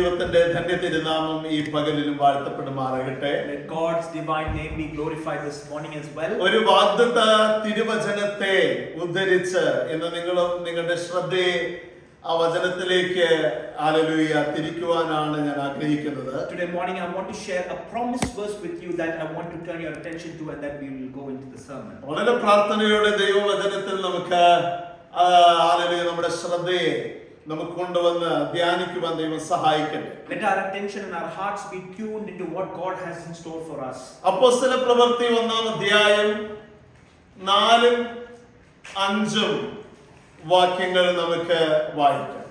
ദൈവത്തിന്റെ ധന്യതിരുനാമം ഈ പകലിലും വാഴ്ത്തപ്പെടുമാറാകട്ടെ. Let God's divine name be glorified this morning as well. ഒരു വാഗ്ദത്ത തിരുവചനത്തെ ഉദ്ധരിച്ച് ഇന്ന് നിങ്ങളുടെ ശ്രദ്ധയെ ആ വചനത്തിലേക്ക് ഹല്ലേലൂയ തിരിക്കുവാനാണ് ഞാൻ ആഗ്രഹിക്കുന്നത്. Today morning I want to share a promise verse with you that I want to turn your attention to, and then we will go into the sermon. വളരെ പ്രാർത്ഥനയോടെ ദൈവവചനത്തിൽ നമുക്ക് ഹല്ലേലൂയ നമ്മുടെ ശ്രദ്ധയെ നമുക്ക് കൊണ്ടുവന്ന് ധ്യാനിക്കുവാൻ ദൈവം സഹായിക്കട്ടെ. Let our attention and our hearts be tuned into what God has in store for us. അപ്പോസ്തല പ്രവൃത്തി 1-ാം അധ്യായം 4-5 വാക്യങ്ങൾ നമുക്ക് വായിക്കാം.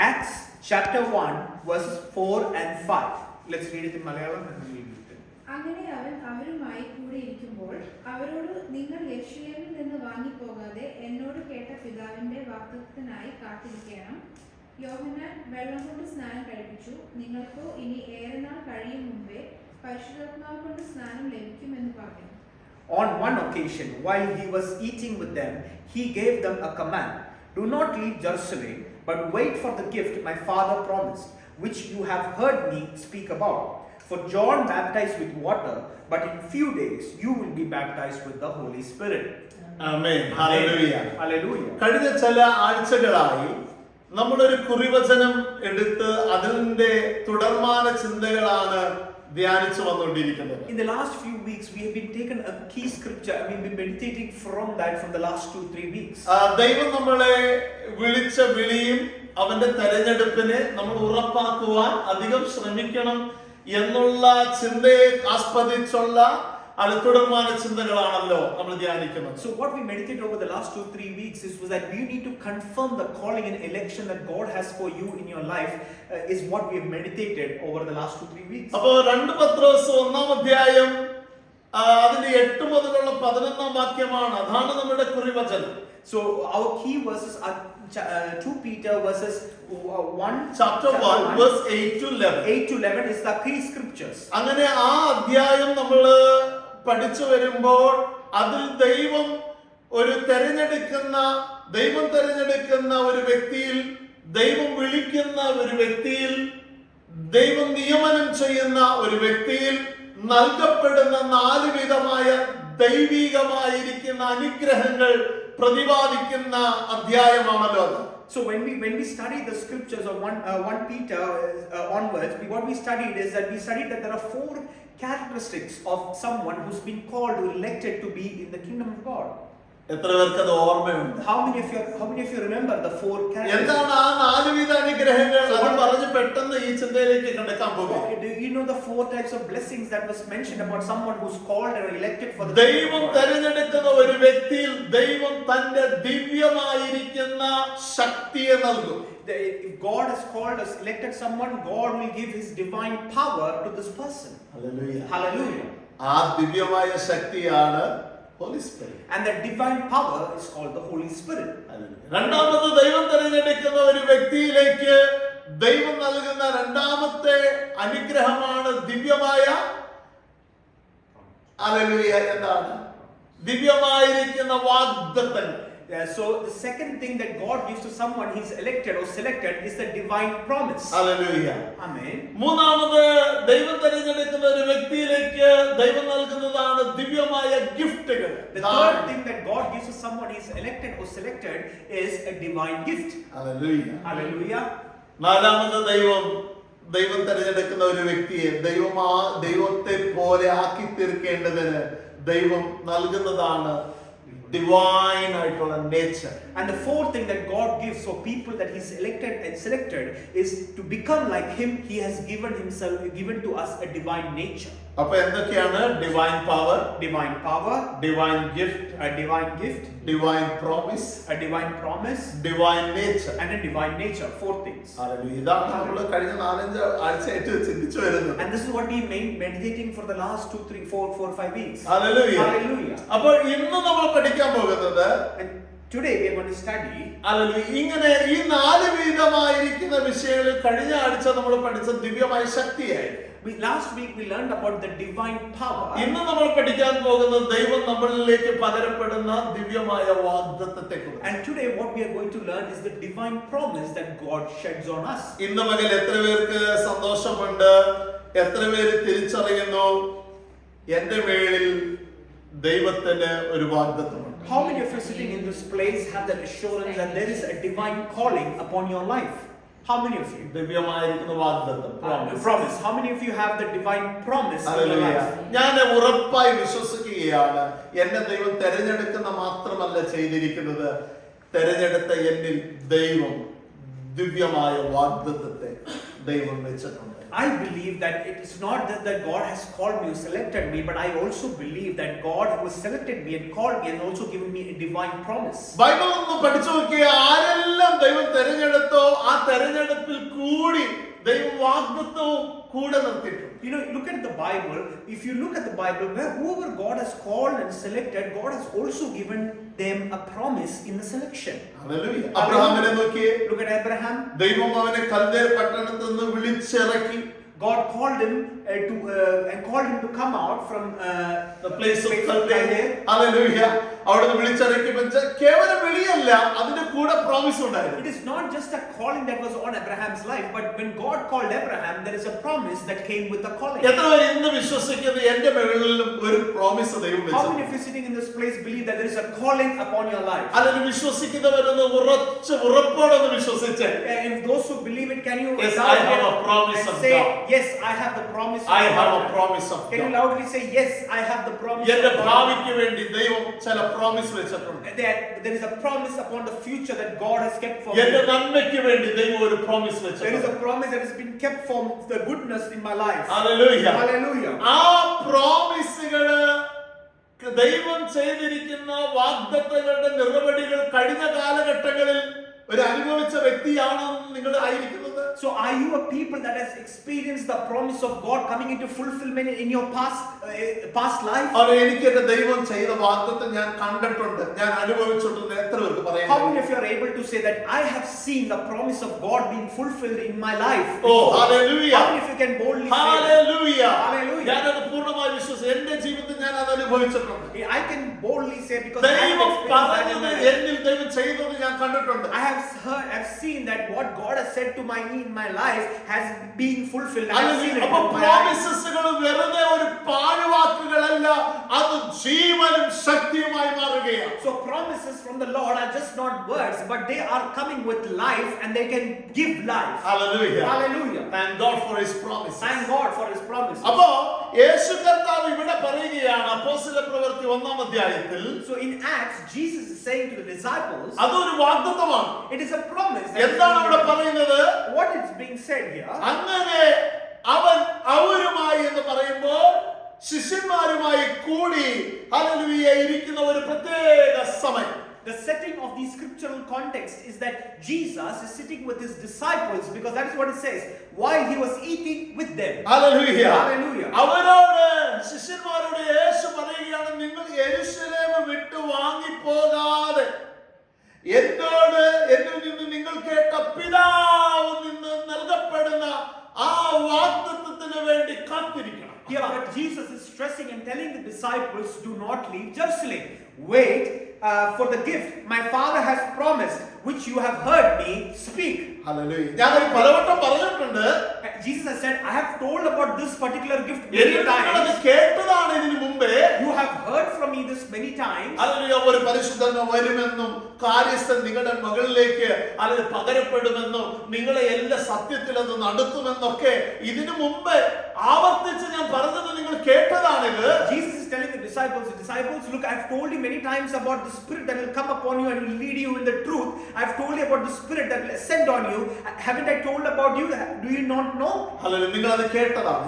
Acts chapter 1 verses 4 and 5. Let's read it in Malayalam and we will read it. അങ്ങനെ അവൻ അവരുമായി കൂടെ ഇരിക്കുമ്പോൾ അവരോട്, നിങ്ങൾ യെരൂശലേമിൽ നിന്ന് വാങ്ങിപ്പോകാതെ എന്നോട് കേട്ട പിതാവിന്റെ വാഗ്ദത്തത്തിനായി കാത്തിരിക്കണം. യോഹന്നാൻ വെള്ളം കൊണ്ട് സ്നാനം കഴിപ്പിച്ചു, നിങ്ങൾക്കോ ഇനി ഏറെ നാൾ കഴിയും മുമ്പേ പരിശുദ്ധാത്മാവ് കൊണ്ട് സ്നാനം ലഭിക്കുമെന്ന് പറഞ്ഞു. On one occasion, while he was eating with them, he gave them a command: do not leave Jerusalem, but wait for the gift my Father promised, which you have heard me speak about. For John baptized with water, but in few days you will be baptized with the Holy Spirit. Amen. Hallelujah. Hallelujah. കഴിഞ്ഞ ചില ആഴ്ചകളായി നമ്മളൊരു കുറിവചനം എടുത്ത് അതിന്റെ തുടർമാന ചിന്തകളാണ് ധ്യാനിച്ചു വന്നുകൊണ്ടിരിക്കുന്നത്. In the last few weeks, we have been taken a key scripture and we've been meditating from the last 2-3 weeks. ദൈവം നമ്മളെ വിളിച്ച വിളിയും അവന്റെ തെരഞ്ഞെടുപ്പിനെ നമ്മൾ ഉറപ്പാക്കുവാൻ അധികം ശ്രമിക്കണം എന്നുള്ള ചിന്തയെ ആസ്പദിച്ചുള്ള തുടർമാന ചിന്തകളാണല്ലോ നമ്മൾ ധ്യാനിക്കുന്നത്. So what we meditate over the last 2-3 weeks was that you need to confirm the calling and election that God has for you in your life, is what we have meditated over the last 2-3 weeks. അപ്പോൾ 2 പത്രോസ് 1-ാം അധ്യായം അതിന്റെ 8 മുതലുള്ള 11-ാം വാക്യമാണ്. അതാണ് നമ്മുടെ കുറിവചനം. So our key verses are 2 Peter verses 1 chapter 1 verse 8 to 11. 8 to 11 is the key scriptures. അങ്ങനെ ആ അധ്യായം നമ്മൾ പഠിച്ചു വരുമ്പോൾ അതിൽ ദൈവം തെരഞ്ഞെടുക്കുന്ന ഒരു വ്യക്തിയിൽ, ദൈവം വിളിക്കുന്ന ഒരു വ്യക്തിയിൽ, ദൈവം നിയമനം ചെയ്യുന്ന ഒരു വ്യക്തിയിൽ നൽകപ്പെടുന്ന 4 വിധമായ ദൈവികമായിരിക്കുന്ന അനുഗ്രഹങ്ങൾ പ്രതിപാദിക്കുന്ന അധ്യായമാണല്ലോ അത്. So when we study the scriptures of 1 Peter onwards, what we studied is that there are 4 characteristics of someone who's been called or elected to be in the kingdom of God. എത്ര പേർക്ക് അത് ഓർമ്മയുണ്ട്? How many of you remember the 4 characteristics? എന്താണ് ആ 4 വിധ അനുഗ്രഹങ്ങൾ? അത് പറഞ്ഞ് പെട്ടെന്ന് ഈ ചിന്തയിലേക്ക് കടക്കാൻ പോകും. Do you know the 4 types of blessings that was mentioned about someone who's called or elected for the ദൈവം തെരഞ്ഞെടുക്കുന്ന ഒരു വ്യക്തിയിൽ ദൈവം തന്റെ ദിവ്യമായിരിക്കുന്ന ശക്തിയെ നൽകും. If God has called us, elected someone, God will give his divine power to this person. Hallelujah. Hallelujah. ആ ദിവ്യമായ ശക്തിയാണ് Holy Spirit. And that divine power is called the Holy Spirit. രണ്ടാമത് ദൈവം തിരഞ്ഞെടുക്കുന്ന ഒരു വ്യക്തിയിലേക്ക് ദൈവം നൽകുന്ന രണ്ടാമത്തെ അനുഗ്രഹമാണ് ദിവ്യമായ ഹല്ലേലൂയ. എന്താണ് ദിവ്യമായിരിക്കുന്ന വാഗ്ദത്തങ്ങൾ? So the second thing that God gives to someone he's elected or selected is the divine promise. Hallelujah. Amen. മൂന്നാമത് ദൈവം തിരഞ്ഞെടുക്കുന്ന ഒരു വ്യക്തിയിലേക്ക് ദൈവം നൽകുന്നതാണ് ദിവ്യമായ ഗിഫ്റ്റുകൾ. The third thing that God gives to someone he's elected or selected is a divine gift. Hallelujah. Hallelujah. നാലാമത് ദൈവം തിരഞ്ഞെടുക്കുന്ന ഒരു വ്യക്തിയെ ദൈവത്തെ പോലെ ആക്കി തീർക്കേണ്ടതിന് ദൈവം നൽകുന്നതാണ് divine ആയിട്ടുള്ള nature. And the fourth thing that God gives for people that he's elected and selected is to become like him. He has given to us a divine nature. അപ്പോൾ എന്തൊക്കെയാണ്? divine power, Divine power, divine gift, a divine gift, divine promise, a divine promise, divine nature. and a divine nature. 4 things. ഇതാണ് നമ്മൾ കഴിഞ്ഞ 4-5 ആഴ്ചയായിട്ട് ചിന്തിച്ചു വരുന്നത്. And this is what we been meditating for the last 2, 3, 4, 5 weeks. Hallelujah. Hallelujah. അപ്പോൾ ഇന്ന് നമ്മൾ പഠിക്കാൻ പോകുന്നത് And today we are going to study hallelujah ഇങ്ങനെ ഈ 4 വിധമായിരിക്കുന്ന വിഷയങ്ങളിൽ കഴിഞ്ഞ ആഴ്ച നമ്മൾ പഠിച്ച ദിവ്യമായ ശക്തിയായി. Last week we learned about the divine power. ഇന്ന് നമ്മൾ പഠിക്കാൻ പോകുന്നത് ദൈവം നമ്മളിലേക്ക് പകരപ്പെടുന്ന ദിവ്യമായ വാഗ്ദത്തത്തെക്കുറിച്ച്. And today what we are going to learn is the divine promise that God sheds on us. ഇന്ന് പകൽ എത്ര പേർക്ക് സന്തോഷമുണ്ട്? എത്ര പേര് തിരിച്ചറിയുന്നു എന്റെ മേളിൽ ദൈവത്തിന് ഒരു വാഗ്ദത്തമുണ്ട്? How many of you sitting in this place have that assurance that there is a divine calling upon your life? How many of you? ദിവ്യമായിരിക്കുന്ന വാഗ്ദത്തം, Promise. How many of you have the divine promise in your life? ഞാൻ ഉറപ്പായി വിശ്വസിക്കുകയാണ്, എന്നെ ദൈവം തെരഞ്ഞെടുക്കുന്ന മാത്രമല്ല ചെയ്തിരിക്കുന്നത്, തെരഞ്ഞെടുത്ത എന്നിൽ ദൈവം ദിവ്യമായ വാഗ്ദത്തത്തെ ദൈവം വെച്ചിട്ടുണ്ട്. I believe that it is not that God has called me or selected me, but I also believe that God who has selected me and called me and also given me a divine promise. Bible ഒന്ന് പഠിച്ചു നോക്കിയ ആരെല്ലാം ദൈവം തെരഞ്ഞെടുത്തോ ആ തെരഞ്ഞെടുപ്പിൽ കൂടി ദൈവം വാഗ്ദത്തവും കൂടെ നിർത്തിയിട്ടുണ്ട്. You know, look at the Bible. If you look at the Bible, where whoever God has called and selected, God has also given them a promise in the selection. Hallelujah. അബ്രഹാമിനെ നോക്കിയേ, Look at Abraham. ദൈവം അവനെ കൽദേർ പട്ടണത്തിൽ നിന്ന് വിളിച്ചിറക്കി. God called him to come out from the place of Kaldea. Hallelujah. അവിടുന്ന് വിളിച്ചിറക്കിയപ്പോൾ കേവലം വിളിയല്ല, അതിന്റെ കൂടെ പ്രോമിസ് ഉണ്ടായിരുന്നു. It is not just a calling that was on Abraham's life, but when God called Abraham, there is a promise that came with the calling. എത്ര പേര് ഇന്ന് വിശ്വസിക്കുന്നത് എന്റെ മേളിലും ഒരു പ്രോമിസ് ദൈവം How വെച്ചു? many of you sitting in this place believe that there is a calling upon your life? അതിന് വിശ്വസിക്കുന്നവരൊന്ന് ഉറപ്പോടൊന്ന് വിശ്വസിച്ച്, If those who believe it, can you Yes, loudly I have a promise and of say, God. yes, I have the promise of I have God. a promise of Can you God. loudly say, yes, I have the promise എന്റെ of God? ഭാവിക്ക് വേണ്ടി ദൈവം ചില promise വെച്ചിട്ടുണ്ട്. That there is a promise upon the future that God has kept for എന്റെ me. നന്മയ്ക്ക് വേണ്ടി ദൈവം ഒരു പ്രോമിസ് There is വെച്ചിട്ടുണ്ട്. a promise that has been kept for the goodness in my life. Hallelujah. Hallelujah. ആ പ്രോമിസുകള് ദൈവം ചെയ്തിരിക്കുന്ന വാഗ്ദത്തങ്ങളുടെ നിറവടികൾ കഴിഞ്ഞ കാലഘട്ടങ്ങളിൽ ഒരു അനുഭവിച്ച വ്യക്തിയാണോ നിങ്ങൾ ആയിരിക്കുന്നത്? So are you a people that has experienced the promise of God coming into fulfillment in your past life? അത് എനിക്ക് എന്റെ ദൈവം ചെയ്ത വാഗ്ദത്തം ഞാൻ കണ്ടിട്ടുണ്ട്, ഞാൻ അനുഭവിച്ചിട്ടുണ്ട്. എത്ര പേർക്ക് പറയാൻ How കഴിയും? many of you are able to say that I have seen the promise of God being fulfilled in my life? Oh, hallelujah. How many of you can boldly say that? Hallelujah. Hallelujah. ഞാനത് പൂർണ്ണമായി വിശ്വസിക്കുന്നു. എന്റെ ജീവിതത്തിൽ ഞാൻ അത് അനുഭവിച്ചിട്ടുണ്ട്. I can boldly say because I have ദൈവം experienced that in പറഞ്ഞത് my life. എന്നിൽ ദൈവം ചെയ്തത് ഞാൻ കണ്ടിട്ടുണ്ട്. I've seen that what God has said to me in my life has been fulfilled. I have seen it അപ്പൊ with my eyes. പ്രോമിസസുകൾ വെറുതെ ഒരു പാഴ്വാക്കുകളല്ല, അത് ജീവനും ശക്തിയുമായി മാറുകയാണ്. So promises from the Lord are just not words, but they are coming with life and they can give life. Hallelujah. Hallelujah. Thank God for his promises. Thank God for His promises. അപ്പോ യേശു കർത്താവ് ഇവിടെ പറയുകയാണ് അപ്പോസ്തലപ്രവൃത്തി 1-ാം അധ്യായത്തിൽ, So in Acts, Jesus is saying to the disciples, അതൊരു വാഗ്ദത്തമാണ്. it is a promise. എന്താണ് അവിടെ പറയുന്നത്? What is being said here? അങ്ങനെ അവൻ അവരുമായി എന്ന് പറയുമ്പോൾ ശിഷ്യന്മാരുമായി കൂടി ഹല്ലേലൂയ ഇരിക്കുന്ന ഒരു പ്രത്യേക സമയം. The setting of the scriptural context is that Jesus is sitting with His disciples, because that is what it says, while He was eating with them. Hallelujah. Hallelujah. അവരോട് ശിഷ്യന്മാരോട് യേശു പറയുകയാണ്, നിങ്ങൾ യെരൂശലേം വിട്ടു വാങ്ങിപ്പോകാതെ എന്നിൽ നിന്ന് നിങ്ങൾ കേട്ട പിതാവിൽ നിന്ന് നൽകപ്പെടുന്ന ആ വാഗ്ദത്തത്തിന് വേണ്ടി കാത്തിരിക്കണം. Here what Jesus is stressing and telling the disciples, do not leave Jerusalem. Wait for the gift my Father has promised, which you have heard me speak. Hallelujah. ഞാനത് പലവട്ടം പറഞ്ഞിട്ടുണ്ട്. Jesus has said, I have told about this particular gift many നിങ്ങളത് times. കേട്ടതാണ് ഇതിനു മുമ്പേ. You have heard from me this many times. Hallelujah. ഒരു പരിശുദ്ധൻ വരുമെന്നും കാര്യസ്ഥൻ നിങ്ങളുടെ മകളിലേക്ക് അല്ലെങ്കിൽ പകരപ്പെടുമെന്നും നിങ്ങളെ എല്ലാ സത്യത്തിൽ അത് നടത്തുമെന്നൊക്കെ ഇതിനു മുമ്പ് ആവർത്തിച്ച് ഞാൻ പറഞ്ഞത് നിങ്ങൾ കേട്ടതാണിത്. Jesus is telling the disciples, look, I have told you many times about the Spirit that will come upon you and will lead you in the truth. I have told you about the Spirit that will ascend on you. Haven't I told about you? Do you not know? Hallelujah. നിങ്ങൾ അത് കേട്ടതാണ്.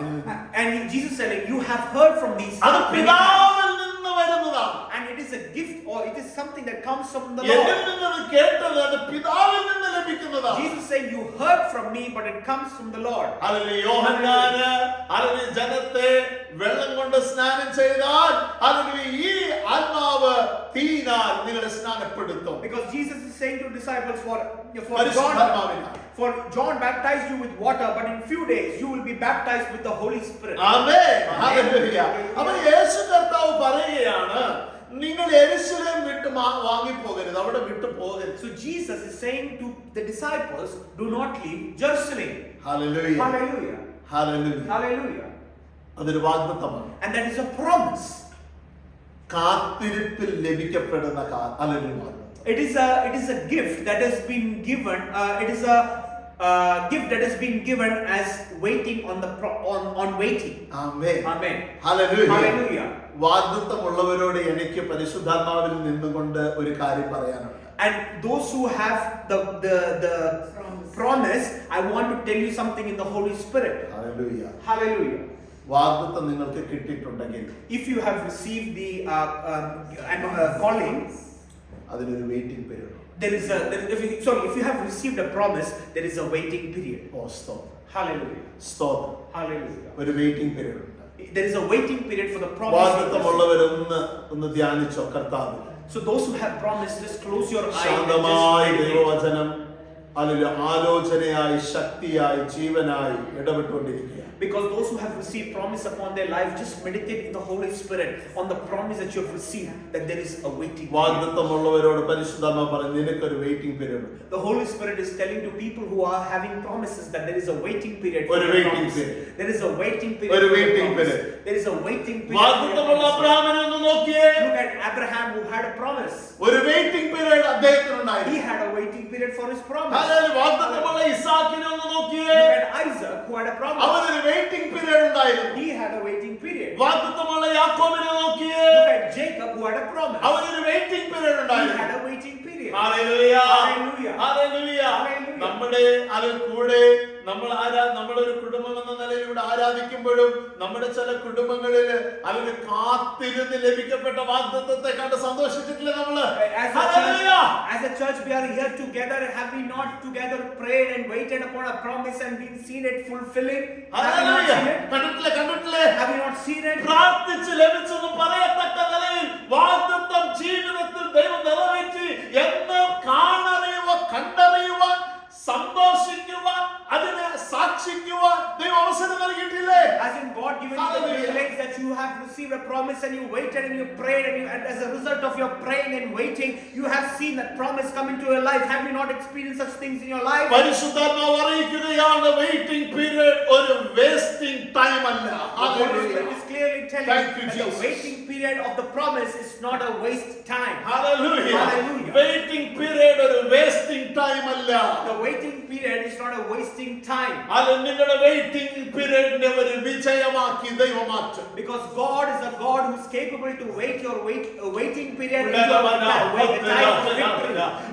And Jesus is telling, you have heard from these അത് many times. പിതാവിൽ നിന്ന് വരുന്നതാണ്. And it is a gift or it is something that comes from the എന്നിൽ Lord. നിന്ന് കേട്ടത് അത് പിതാവിൽ നിന്ന് ലഭിക്കുന്നതാണ്. Jesus saying, you heard from me, but it comes from the Lord. അല്ലെങ്കിൽ യോഹന്നാന് അല്ലെങ്കിൽ ജനത്തെ വെള്ളം കൊണ്ട് സ്നാനം ചെയ്താൽ അല്ലെങ്കിൽ ഈ ആത്മാവ് തീനാൽ നിങ്ങളെ സ്നാനപ്പെടുത്തും. Because Jesus is saying to disciples, for John baptized you with water, but in few days you will be baptized with the Holy Spirit. Amen. Hallelujah. അപ്പോൾ യേശു കർത്താവ് പറയുകയാണ്, നിങ്ങൾ യെരൂശലേം വിട്ട് വാങ്ങിപ്പോകരുത്, അവിടെ വിട്ടു പോകരുത്. So Jesus is saying to the disciples, do not leave Jerusalem. ഹല്ലേലൂയ. Hallelujah. ഹല്ലേലൂയ. Hallelujah. അതൊരു വാഗ്ദത്തമാണ്. And that is a promise. കാത്തിരിപ്പിൽ ലഭിക്കപ്പെടുന്ന ഹല്ലേലൂയ. It is a gift that has been given. It is a gift that has been given as waiting on waiting. Amen. Amen. Hallelujah. Hallelujah. വാഗ്ദത്തമുള്ളവരോട് എനിക്ക് പരിശുദ്ധാത്മാവിൽ നിന്നുകൊണ്ട് ഒരു കാര്യം പറയാനുണ്ട്. And those who have the promise, I want to tell you something in the Holy Spirit. Hallelujah. Hallelujah. വാഗ്ദത്തം നിങ്ങൾക്ക് കിട്ടിയിട്ടുണ്ടെങ്കിൽ, If you have received the calling, അതിനൊരു waiting period. if you have received a promise, there is a waiting period. സ്തോത്രം. Hallelujah. സ്തോത്രം. Hallelujah. ഒരു waiting period ഉണ്ട്. There is a waiting period for the promise. വാഗ്ദത്തമുള്ളവരൊന്ന് ധ്യാനിച്ചോ കർത്താവിൽ. So those who have promised, just close your eyes. ശാന്തമായി ദൈവവചനം അല്ലെങ്കിൽ ആലോചനയായി ശക്തിയായി ജീവനായി ഇടപെട്ടുകൊണ്ടിരിക്കുക. Because those who have received promise upon their life, just meditate in the Holy Spirit on the promise that you have received, that there is a waiting period. വാഗ്ദത്തമുള്ളവരോട് പരിശുദ്ധാത്മാവ് പറഞ്ഞു, നിനക്കൊരു waiting period. The Holy Spirit is telling to people who are having promises that there is a waiting period. ഒരു waiting period. There is a waiting period. ഒരു waiting period. There is a waiting period. വാഗ്ദത്തമുള്ള അബ്രഹാമിനെ ഒന്ന് നോക്കിയേ. Look at Abraham, who had a promise. ഒരു waiting period അദ്ദേഹത്തിനുണ്ടായിരുന്നു. He had a waiting period for his promise. ഹല്ലേലൂയ. വാഗ്ദത്തമുള്ള ഇസാക്കിനെ ഒന്ന് നോക്കിയേ. Look at Isaac, who had a promise. അവനൊരു വെയിറ്റിംഗ് പീരീഡ് ഉണ്ടായിരുന്നു. He had a waiting period. വാഗ്ദത്തമുള്ള യാക്കോബിനെ നോക്കിയേ. Look at Jacob, who had a promise. അവനൊരു വെയിറ്റിംഗ് പീരീഡ് He ഉണ്ടായിരുന്നു. had a waiting period. Hallelujah. Hallelujah. ഹല്ലേലൂയ. Hallelujah. നമ്മുടെ കൂടെ നമ്മളൊരു കുടുംബം എന്ന നിലയിൽ ഇവിടെ ആരാധിക്കുമ്പോഴും നമ്മുടെ ചില കുടുംബങ്ങളിൽ അല്ലെങ്കിൽ കാത്തിരുന്ന് ലഭിക്കപ്പെട്ട വാഗ്ദത്തത്തെ കണ്ട് സന്തോഷിച്ചിട്ടില്ലേ നമ്മള്? As a church, we are here together. Have we not together prayed and waited upon a promise and we've seen it fulfilling? കണ്ടിട്ടില്ലേ? Have we not seen it? പ്രാർത്ഥിച്ച് ലഭിച്ചെന്ന് പറയത്തക്ക നിലയിൽ വാഗ്ദത്തം ജീവിതത്തിൽ ദൈവം നിറവേറ്റി എന്ന് കണ്ടറിയുവാൻ സന്തോഷിക്കുവാൻ അതിനെ സാക്ഷിക്കുവാൻ ദൈവം അവസരം നൽകിയിട്ടില്ലേ? As in God given you the privilege that you have received a promise and you waited and you prayed and as a result of your praying and waiting, you have seen that promise come into your life. Have you not experienced such things in your life? പരിശുദ്ധാത്മാവ് അറിയിക്കുകയാണ്, waiting period ഒരു wasting time അല്ല. It is clearly telling that the waiting period of the promise is not a waste time. Hallelujah. Hallelujah. Waiting period ഒരു wasting time അല്ല. The waiting period is not a wasting time. അത് നിങ്ങളുടെ waiting പീരീഡിനെ ഒരു വിജയമാക്കി ദൈവം മാറ്റും. Because God is a God who is capable to waiting period into a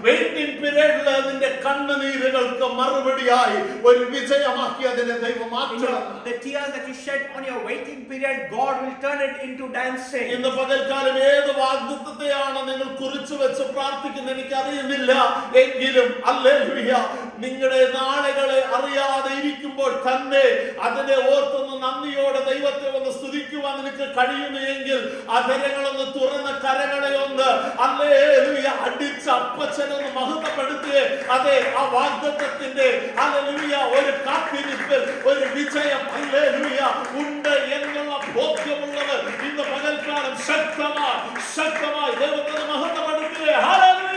waiting പീരീഡിൽ അതിന്റെ കണ്ണുനീരുകൾക്ക് മറുപടിയായി ഒരു വിജയമാക്കി അതിനെ ദൈവം മാറ്റും. The tears that you shed on your waiting period, God will turn it into dancing. ഇന്ന് പകൽക്കാലം ഏത് വാഗ്ദത്തത്തെയാണ് നിങ്ങൾ കുറിച്ചു വെച്ച് പ്രാർത്ഥിക്കുന്നത് എനിക്ക് അറിയുന്നില്ല. എങ്കിലും ഹല്ലേലൂയ, നിങ്ങളുടെ നാളുകളെ അറിയാതെ ഇരിക്കുമ്പോൾ തന്നെ അതിനെ ഓർത്തൊന്ന് നന്ദിയോടെ ദൈവത്തെ ഒന്ന് സ്തുതിക്കുവാൻ നിനക്ക് കഴിയുന്നു എങ്കിൽ അധരങ്ങളൊന്ന് തുറന്ന കരങ്ങളെ ഒന്ന് ഹല്ലേലൂയ അടിച്ച അപ്പച്ചനൊന്ന് മഹത്വപ്പെടുത്തിയേ. അതെ, ആ വാഗ്ദത്തത്തിന്റെ ഹല്ലേലൂയ ഒരു കാത്തിരിപ്പിൽ ഒരു വിജയം ഹല്ലേലൂയ ഉണ്ട് എന്നുള്ള ബോധ്യമുള്ളവർ ഇന്ന് പകൽക്കാലം ശക്തമായി ദൈവത്തെ മഹത്വപ്പെടുത്തിയേ. Hallelujah.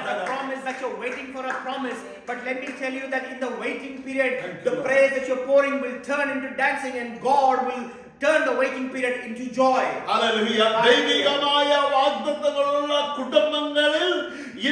The promise that you're waiting for a promise, but let me tell you that in the waiting period, the praise that you're pouring will turn into dancing, and God will turn the waiting period into joy. Hallelujah. ദൈവികമായ വാഗ്ദത്തങ്ങളുള്ള കുടുംബങ്ങളിൽ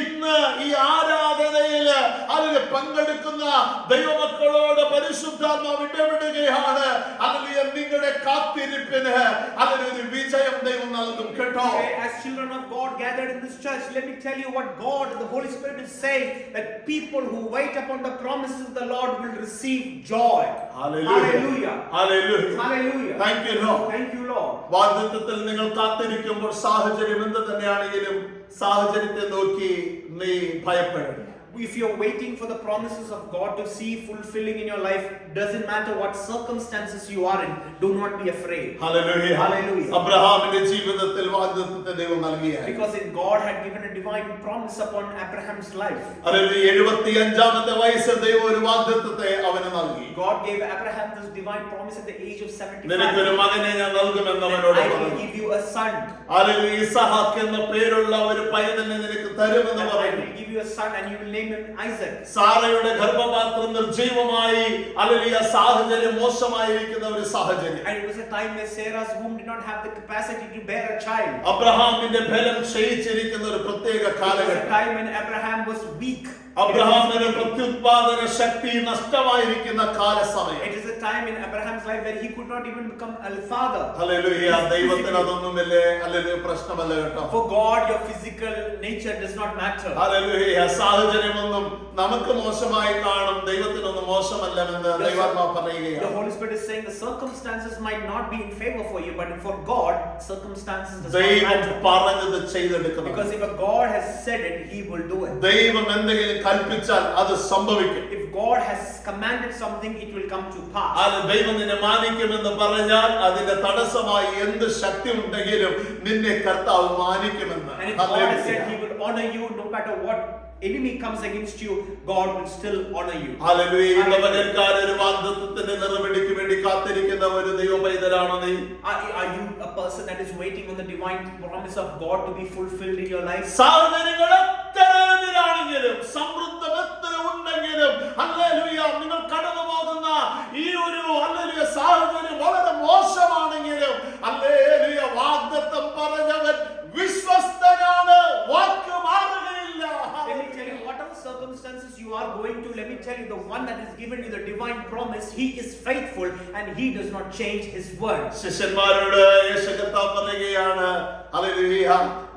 ഇന്ന് ഈ ആരാധനയിൽ അതിൽ പങ്കെടുക്കുന്ന ദൈവമക്കളോട് പരിശുദ്ധാത്മാവ് ഇടപെടുകയാണ്. Hallelujah. നിങ്ങളുടെ കാത്തിരിപ്പിന് അതിനൊരു വിജയം ദൈവം നൽകും കേട്ടോ. Today, as children of God gathered in this church, let me tell you what God, the Holy Spirit is saying, that people who wait upon the promises of the Lord will receive joy. Hallelujah. Hallelujah. Hallelujah. Thank you, Lord. Thank you, Lord. വാഗ്ദത്തത്തിൽ നിങ്ങൾ കാത്തിരിക്കുമ്പോൾ സാഹചര്യം എന്ത് തന്നെയാണെങ്കിലും സാഹചര്യത്തെ നോക്കി നീ ഭയപ്പെടണം. If you're waiting for the promises of God to see fulfilling in your life, doesn't matter what circumstances you are in, do not be afraid. Hallelujah. Hallelujah. അബ്രഹാമിന്റെ ജീവിതത്തിൽ വാഗ്ദത്തത്തെ ദൈവം നൽകിയായിരുന്നു. Because God had given a divine promise upon Abraham's life. ഹല്ലേലൂയ. 75ാമത്തെ വയസ്സിൽ ദൈവം ഒരു വാഗ്ദത്തത്തെ അവന് നൽകി. God gave Abraham this divine promise at the age of 75. നിനക്കൊരു മകനെ ഞാൻ നൽകുമെന്ന് അവനോട് I will പറഞ്ഞു. give you a son. ഹല്ലേലൂയ. ഇസഹാക്ക് എന്ന പേരുള്ള ഒരു പൈതലിനെ നിനക്ക് തരുമെന്ന് I പറഞ്ഞു. will give you a son and you will name him Isaac. സാറയുടെ ഗർഭപാത്രം നിർജീവമായി, ഹല്ലേലൂയ, സാഹചര്യം മോശമായിരിക്കുന്ന ഒരു സാഹചര്യം. And it was a time where Sarah's womb did not have the capacity to bear a child. അബ്രഹാമിന്റെ ബലം ക്ഷയിച്ചിരിക്കുന്ന ഒരു പ്രത്യേക It was a കാലഘട്ടം. time when Abraham was weak. അബ്രഹാമിന് പ്രത്യുത്പാദന ശക്തി നഷ്ടമായിരിക്കുന്ന കാലസമയം. It is a time in Abraham's life where he could not even become a father. Hallelujah. ദൈവത്തിന് അതൊന്നും വലിയ hallelujah പ്രശ്നമല്ല കേട്ടോ. For God, your physical nature does not matter. ഹല്ലേലൂയ. സാഹചര്യമൊന്നും നമുക്ക് മോശമായി കാണും, ദൈവത്തിനൊന്നും മോശമല്ലെന്ന് ദൈവാത്മാവ് പറയുകയാണ്. The Holy Spirit is saying the circumstances might not be in favor for you, but for God, circumstances does not ദൈവം matter. പറഞ്ഞത് ചെയ്തെടുക്കണം. Because if a God has said it, He will do it. ദൈവം എന്തെങ്കിലും കൽപ്പിച്ചാൽ അത് സംഭവിക്കും. If God has commanded something, it will come to pass. അത് ദൈവം നിന്നെ മാനിക്കുമെന്ന് പറഞ്ഞാൽ അതിന്റെ തടസ്സമായി എന്ത് ശക്തി ഉണ്ടെങ്കിലും നിന്നെ കർത്താവ് മാനിക്കുമെന്ന്. And if God has said He will honor you, no matter what enemy comes against you, God will still honor you. Hallelujah. ഇന്ന് പകൽക്കാലം ഒരു വാഗ്ദത്തത്തിന്റെ നിറവെടിക്ക് വേണ്ടി കാത്തിരിക്കുന്ന ഒരു ദൈവപൈതലാണോ നീ? Are you a person that is waiting on the divine promise of God to be fulfilled in your life? സാഹചര്യങ്ങൾ എത്ര എതിരാണെങ്കിലും സമൃദ്ധം എത്ര ഉണ്ടെങ്കിലും ഹല്ലേലൂയ, നിങ്ങൾ കടന്നു പോകുന്ന ഈ ഒരു ഹല്ലേലൂയ സാഹചര്യം വളരെ മോശമാണെങ്കിലും ഹല്ലേലൂയ, വാഗ്ദത്തം പറഞ്ഞവൻ വിശ്വസ്തനാണ്, വാക്ക് മാറുകയില്ല. Let me tell you, whatever circumstances you are going to, let me tell you, the one that has given you the divine promise, He is faithful and He does not change His word. ശിഷ്യന്മാരോട് യേശു കർത്താവ് പറയുകയാണ്, hallelujah,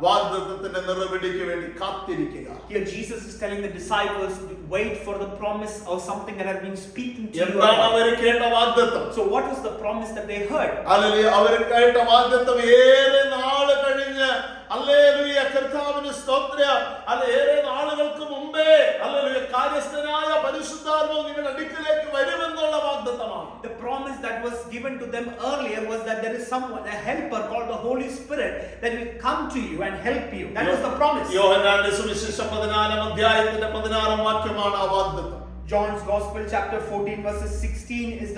വാഗ്ദത്തത്തിന്റെ നിറവെടിക്ക് വേണ്ടി കാത്തിരിക്കുക. Here Jesus is telling the disciples to wait for the promise of something that has been speaking to you എന്താണ് about. അവർ കേട്ട വാഗ്ദത്തം? So what was the promise that they heard? ഹല്ലേലൂയ. അവർ കേട്ട വാഗ്ദത്തം ഏറെ നാൾ കഴിഞ്ഞ്, ഹല്ലേലൂയ, കർത്താവിന് സ്തോത്രം, അത് ഏറെ നാളുകൾക്ക് മുമ്പേ ഹല്ലേലൂയ കാര്യസ്ഥനായ പരിശുദ്ധാത്മാവ് നിങ്ങളുടെ അടുക്കലേക്ക് വരുമെന്നുള്ള വാഗ്ദത്തമാണ്. The promise that was given to them earlier was that there is someone, a helper called the Holy Spirit, that will come to you and help you. That was the promise. യോഹന്നാന്റെ സുവിശേഷം 14-ാം അധ്യായത്തിന്റെ 16-ാം വാക്യമാണ് ആ വാഗ്ദത്തം. John's Gospel chapter 14 verses 16 is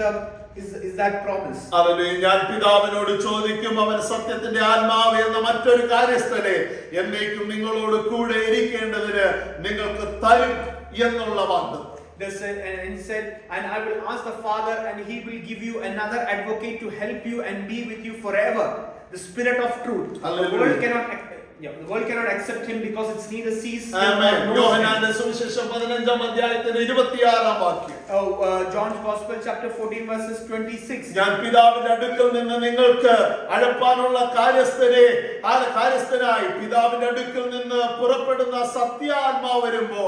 that promise. Hallelujah. ഞാൻ പിതാവിനോട് ചോദിക്കും, അവൻ സത്യത്തിന്റെ ആത്മാവ് എന്ന മറ്റൊരു കാര്യസ്ഥനെ എന്നേക്കും നിങ്ങളോട് കൂടെ ഇരിക്കേണ്ടതിന് നിങ്ങൾക്ക് തരും എന്നുള്ള വാഗ്ദത്തം. And he said, and I will ask the Father and He will give you another advocate to help you and be with you forever, the Spirit of truth. The world cannot accept Him because it's neither sees Him nor amen. knows Him. യോഹന്നാന്റെ സുവിശേഷം 15-ാം അധ്യായത്തിന്റെ 26-ാം വാക്യം. John's Gospel chapter 14 verses 26. ഞാൻ പിതാവിന്റെ അടുക്കൽ നിന്ന് നിങ്ങൾക്ക് അഴപ്പാനുള്ള കാര്യസ്ഥനായി പിതാവിന്റെ അടുക്കൽ നിന്ന് പുറപ്പെടുന്ന സത്യാത്മാവ് വരുമ്പോ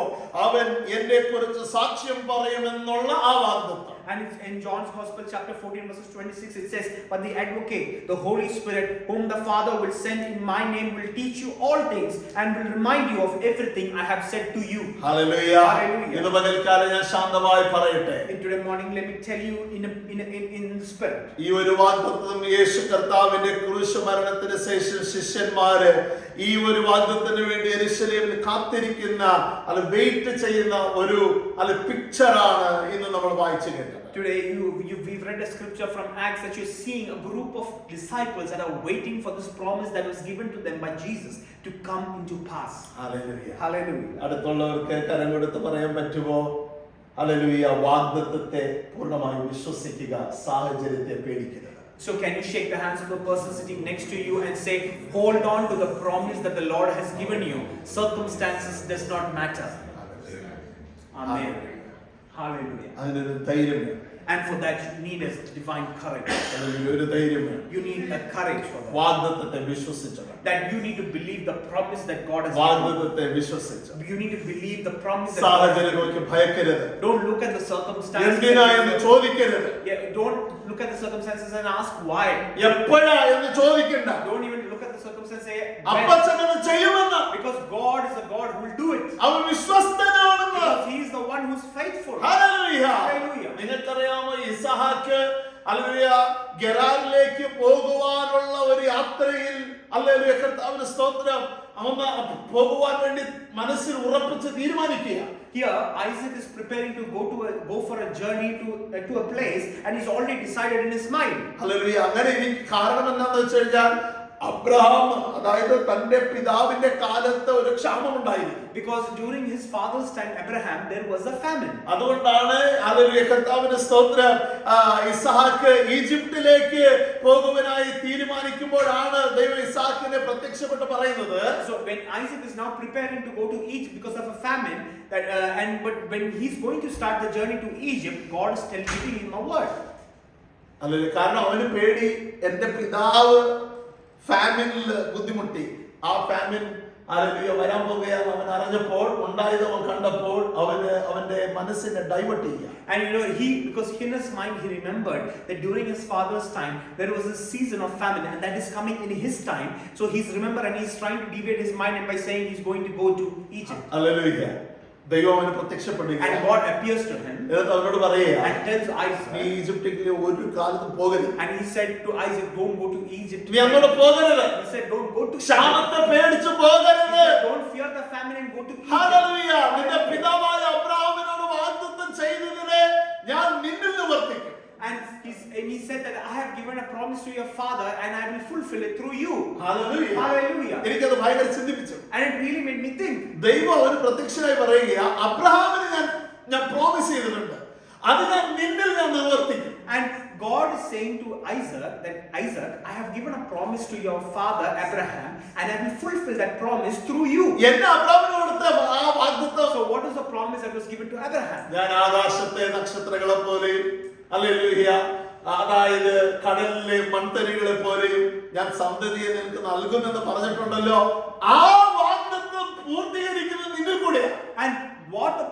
അവൻ എന്നെ കുറിച്ച് സാക്ഷ്യം പറയുമെന്നുള്ള ആ വാഗ്ദത്തം. And it's in John's Gospel chapter 14 verses 26 it says, but the advocate, the Holy Spirit, whom the Father will send in my name, will teach you all things and will remind you of everything I have said to you. Hallelujah. Hallelujah. ഇന്ന് പകൽക്കാലം ഞാൻ ശാന്തമായി പറയട്ടെ. And today morning let me tell you in the spirit. ഈ ഒരു വാഗ്ദത്തം യേശു കർത്താവിന്റെ ക്രൂശ് മരണത്തിന് ശേഷം ശിഷ്യന്മാര് ഈ ഒരു വാഗ്ദത്തത്തിന് വേണ്ടി യെരൂശലേമിൽ കാത്തിരിക്കുന്ന വെയിറ്റ് ചെയ്യുന്ന ഒരു പിക്ചറാണ് ഇന്ന് നമ്മൾ വായിച്ചു കേട്ടത്. Today we've read a scripture from Acts that you're seeing a group of disciples that are waiting for this promise that was given to them by Jesus to come into pass. Hallelujah. Hallelujah. അടുത്തുള്ളവർക്ക് കരം കൊടുത്ത് പറയാൻ പറ്റുമോ? Hallelujah. വാഗ്ദത്തത്തെ പൂർണ്ണമായി വിശ്വസിക്കുക, സാഹചര്യത്തെ പേടിക്കരുത്. So can you shake the hands of the person sitting next to you and say, hold on to the promise that the Lord has given you. Circumstances does not matter. Amen. Hallelujah. അതിനൊരു ധൈര്യം വേണം. And for that you need a divine courage. ഒരു ധൈര്യം വേണം. You need a courage for that. വാഗ്ദത്തത്തെ വിശ്വസിച്ചവൻ. That you need to believe the promise that God has given. വാഗ്ദത്തത്തെ വിശ്വസിച്ചവൻ. You need to believe the promise that God has സാഹചര്യം given. നോക്കി ഭയക്കരുത്. Don't look at the circumstances. എന്തിനാ എന്ന് ചോദിക്കരുത്. Yeah, don't look at the circumstances and ask why. എപ്പോഴാ എന്ന് ചോദിക്കണ്ട. Don't even look at the circumstances and say അപ്പച്ചനത് ചെയ്യുമെന്ന്. because God is a God who will do it. അവൻ വിശ്വസ്തനാണെന്ന്. Because He is the one who is faithful. Hallelujah. Hallelujah. നിങ്ങൾക്കറിയാമോ ഇസഹാക്ക് hallelujah ഗെരാറിലേക്ക് പോകുവാനുള്ള ഒരു യാത്രയിൽ hallelujah കർത്താവിന്റെ സ്തോത്രം അവൻ പോകുവാൻ വേണ്ടി മനസ്സിൽ ഉറപ്പിച്ച് തീരുമാനിക്കുക. Here Isaac is preparing to go for a journey to a place, and he's already decided in his mind. Hallelujah. അങ്ങനെ എനിക്ക് കാരണം എന്താണെന്ന് വെച്ചുകഴിഞ്ഞാൽ അബ്രഹാം അതായത് തന്റെ പിതാവിന്റെ കാലത്ത് ഒരു ക്ഷാമം ഉണ്ടായിരുന്നു. Because during his father's time, Abraham, there was a famine. അതുകൊണ്ടാണ് ഹല്ലേലൂയ കർത്താവിന്റെ സ്തോത്രം ഇസ്ഹാക്ക് ഈജിപ്തിലേക്ക് പോകുവാനായി തീരുമാനിക്കുമ്പോഴാണ് ദൈവം ഇസ്ഹാക്കിനെ പ്രത്യക്ഷപ്പെട്ട് പറയുന്നത്. So when Isaac is now preparing to go to Egypt because of a famine, but when he's going to start the journey to Egypt, God is giving him a word. Hallelujah. കാരണം അവന് പേടി, എന്റെ പിതാവ് ഫാമിനിൽ ബുദ്ധിമുട്ടി. ആ famine hallelujah വരാൻ പോകുകയാണ് അവൻ അറിഞ്ഞപ്പോൾ, ഉണ്ടായത് അവൻ കണ്ടപ്പോൾ അവന്റെ മനസ്സിനെ ഡൈവേർട്ട് ചെയ്യുക. And because in his mind he remembered that during his father's time there was a season of famine, and that is coming in his time. So he's remembered and he's trying to deviate his mind, and by saying he's going to go to Egypt. Hallelujah. ദൈവം അവന് പ്രത്യക്ഷപ്പെടുകയാണ്. And God appears to him എന്നിട്ട് അവനോട് പറയുക, and tells Isaac, നീ ഈജിപ്തിലേക്ക് ഒരു കാലത്തും പോകരുത്. and he said to Isaac, don't go to Egypt. നീ അങ്ങോട്ട് പോകരുത്. He said, don't go to Egypt. ക്ഷാമത്തെ പേടിച്ച് പോകരുത്. He said, don't fear the famine and go to Egypt. Hallelujah. നിന്റെ പിതാവായ അബ്രഹാമിനോട് വാഗ്ദത്തം ചെയ്തതിനെ ഞാൻ നിന്നിൽ നിവർത്തിക്കും. And he said that I have given a promise to your father, and I will fulfill it through you. Hallelujah. Hallelujah. എനിക്കത് ഭയങ്കര ചിന്തിപ്പിച്ചു. And it really made me think. ദൈവം അവന് പ്രത്യക്ഷനായി പറയുക, അബ്രഹാമിന് ഞാൻ പ്രോമിസ് ചെയ്തിട്ടുണ്ട്, അത് ഞാൻ നിന്നിൽ ഞാൻ നിവർത്തിക്കും. And God is saying to Isaac that Isaac, I have given a promise to your father Abraham, and I will fulfill that promise through you. എന്നെ അബ്രഹാമിന് കൊടുത്ത ആ വാഗ്ദത്തം, So what is the promise that was given to Abraham? ഞാൻ ആകാശത്തെ നക്ഷത്രങ്ങളെ പോലെയും hallelujah അതായത് കടലിലെ മൺതരികളെ പോലെയും ഞാൻ സന്തതിയെ നിനക്ക് നൽകുമെന്ന് പറഞ്ഞിട്ടുണ്ടല്ലോ. ആ വാഗ്ദത്തം പൂർത്തീകരിക്കുന്നത് നിന്നിൽ കൂടെയാണ്. And what the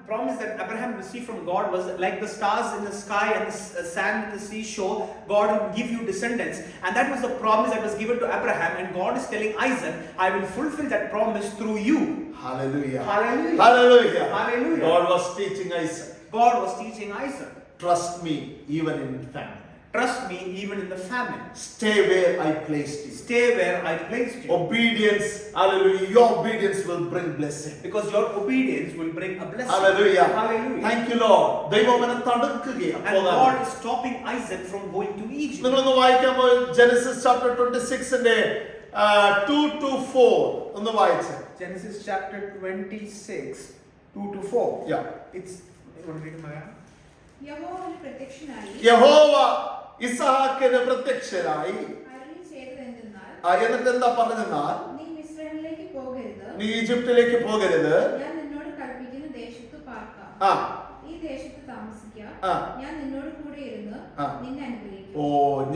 promise that Abraham received from God was like the stars in the sky and the sand in the seashore. God will give you descendants, and that was the promise that was given to Abraham. And God is telling Isaac, I will fulfill that promise through you. Hallelujah. Hallelujah. Hallelujah. Hallelujah. God was teaching Isaac, God was teaching Isaac, trust me even in famine. trust me even in the famine. Stay where I placed you. Stay where I placed you. Obedience, hallelujah. Your obedience will bring blessing. Because your obedience will bring a blessing. Hallelujah. Hallelujah. Thank you, Lord. ദൈവം അവനെ തടുക്കുകയാണ്. And God is stopping Isaac from going to Egypt. നിങ്ങളൊന്ന് വായിക്കുമ്പോൾ Genesis chapter 26ന്റെ 2 to 4 ഒന്ന് വായിച്ചേ. Genesis chapter 26, 2 to 4. Yeah. It's, you want to read Maya? യഹോവന് പ്രത്യക്ഷനായി യഹോവ ഇസ്ഹാക്കിന് പ്രത്യക്ഷനായി അരുളി ചെയ്തതെന്തെന്നാൽ, എന്നിട്ട് എന്താ പറഞ്ഞെന്നാൽ, നീ മിസ്രൈമിലേക്ക് പോകരുത്, നീ ഈജിപ്തിലേക്ക് പോകരുത്, ഞാൻ നിന്നോട് കൽപ്പിക്കുന്ന ദേശത്ത് പാർക്കാം, ആ ഈ ദേശത്ത് താമസിക്കുക, ആ. ഞാൻ നിന്നോട് കൂടെ ഇരുന്ന് ആ. നിന്നെ അനുഗ്രഹിക്കും. ഓ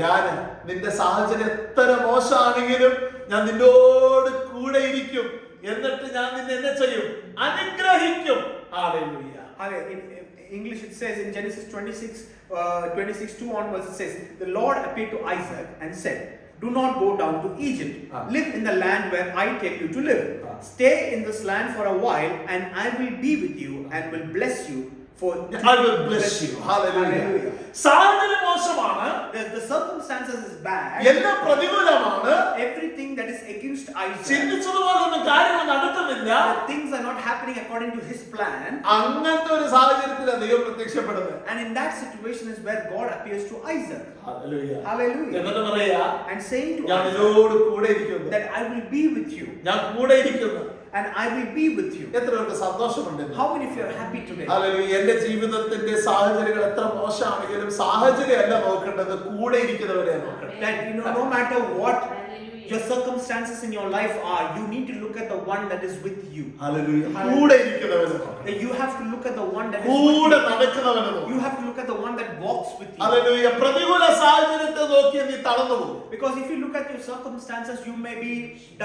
ഞാൻ നിന്റെ സാഹചര്യം എത്ര മോശമാണെങ്കിലും ഞാൻ നിന്നോട് കൂടെ ഇരിക്കും, എന്നിട്ട് ഞാൻ നിന്നെ എന്നെ ചെയ്യും, അനുഗ്രഹിക്കും. Hallelujah. In English it says in Genesis 26:2 onwards it says, the Lord appeared to Isaac and said, do not go down to Egypt. Live in the land where I tell you to live. Stay in this land for a while, and I will be with you and will bless you. I will bless you. Hallelujah. സാഹചര്യം മോശമാണ്, The circumstances is bad, എല്ലാം പ്രതികൂലമാണ്, everything that is against Isaac, ചിന്തിച്ചതുപോലൊന്നും കാര്യങ്ങൾ നടക്കുന്നില്ല, things are not happening according to his plan. അങ്ങനത്തെ ഒരു സാഹചര്യത്തിലാണ് ദൈവം പ്രത്യക്ഷപ്പെടുന്നത്. And in that situation is where God appears to Isaac. Hallelujah. Hallelujah. എന്നിട്ട് പറയാ, And saying to ഞാൻ Isaac നിന്നോട് കൂടെ ഇരിക്കുന്നു, that I will be with you, ഞാൻ കൂടെ ഇരിക്കുന്നു. and I will be with you. എത്ര പേർക്ക് സന്തോഷമുണ്ട്? How many of you are happy today? Hallelujah. എന്റെ ജീവിതത്തിന്റെ സാഹചര്യങ്ങൾ എത്ര മോശമാണെങ്കിലും സാഹചര്യം അല്ല നോക്കേണ്ടത്, കൂടെ ഇരിക്കുന്നവരെ നോക്കണം. That no matter what your circumstances in your life are, you need to look at the one that is with you. Hallelujah. കൂടെ ഇരിക്കുന്നവരെ നോക്കണം. That you have have to look at the one that is കൂടെ with നടക്കുന്നവനെ you. നോക്ക്. You have to look at the one that walks with you. Hallelujah. പ്രതികൂല സാഹചര്യത്തെ നോക്കി നീ തളർന്നു പോകും. Because if you look at your circumstances, you may be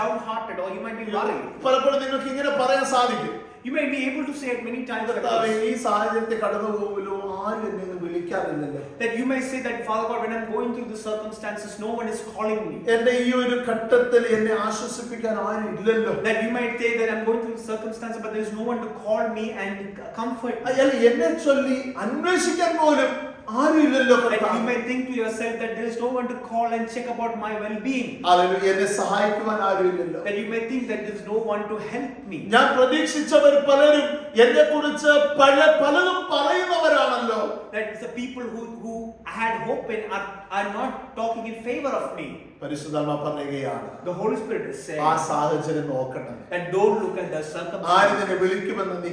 downhearted or you might be worried. പലപ്പോഴും നിങ്ങൾക്ക് ഇങ്ങനെ പറയാൻ സാധിക്കും, You may be able to say it many times like കർത്താവേ, this, ഈ സാഹചര്യത്തെ കടന്നു പോകുമല്ലോ, ആരും എന്നെ ഒന്ന് വിളിക്കാറില്ലല്ലോ. that you may say that, Father God, when I'm going through the circumstances, no one is calling me. എന്റെ ഈ ഒരു ഘട്ടത്തിൽ എന്നെ ആശ്വസിപ്പിക്കാൻ ആരും ഇല്ലല്ലോ. That you might say that I'm going through the circumstances, but there is no one to call me and comfort me. അയാൾ എന്നെ ചൊല്ലി അന്വേഷിക്കാൻ പോലും ആരും ഇല്ലല്ലോ. That you may think to yourself that there is no one to call and check about my well-being. Hallelujah. എന്നെ സഹായിക്കുവാൻ ആരും ഇല്ലല്ലോ. That you may think that there is no one to help me. ഞാൻ പ്രതീക്ഷിച്ചവർ പലരും എന്നെ കുറിച്ച് പലതും പറയുന്നവരാണല്ലോ. That the people who I had hope in are not talking in favor of me. പരിശുദ്ധാത്മാ പറയുകയാണ്, The Holy Spirit is saying ആ സാഹചര്യം നോക്കണം. that don't look at the ആര് circumstances. നിന്നെ വിളിക്കുമെന്ന് നീ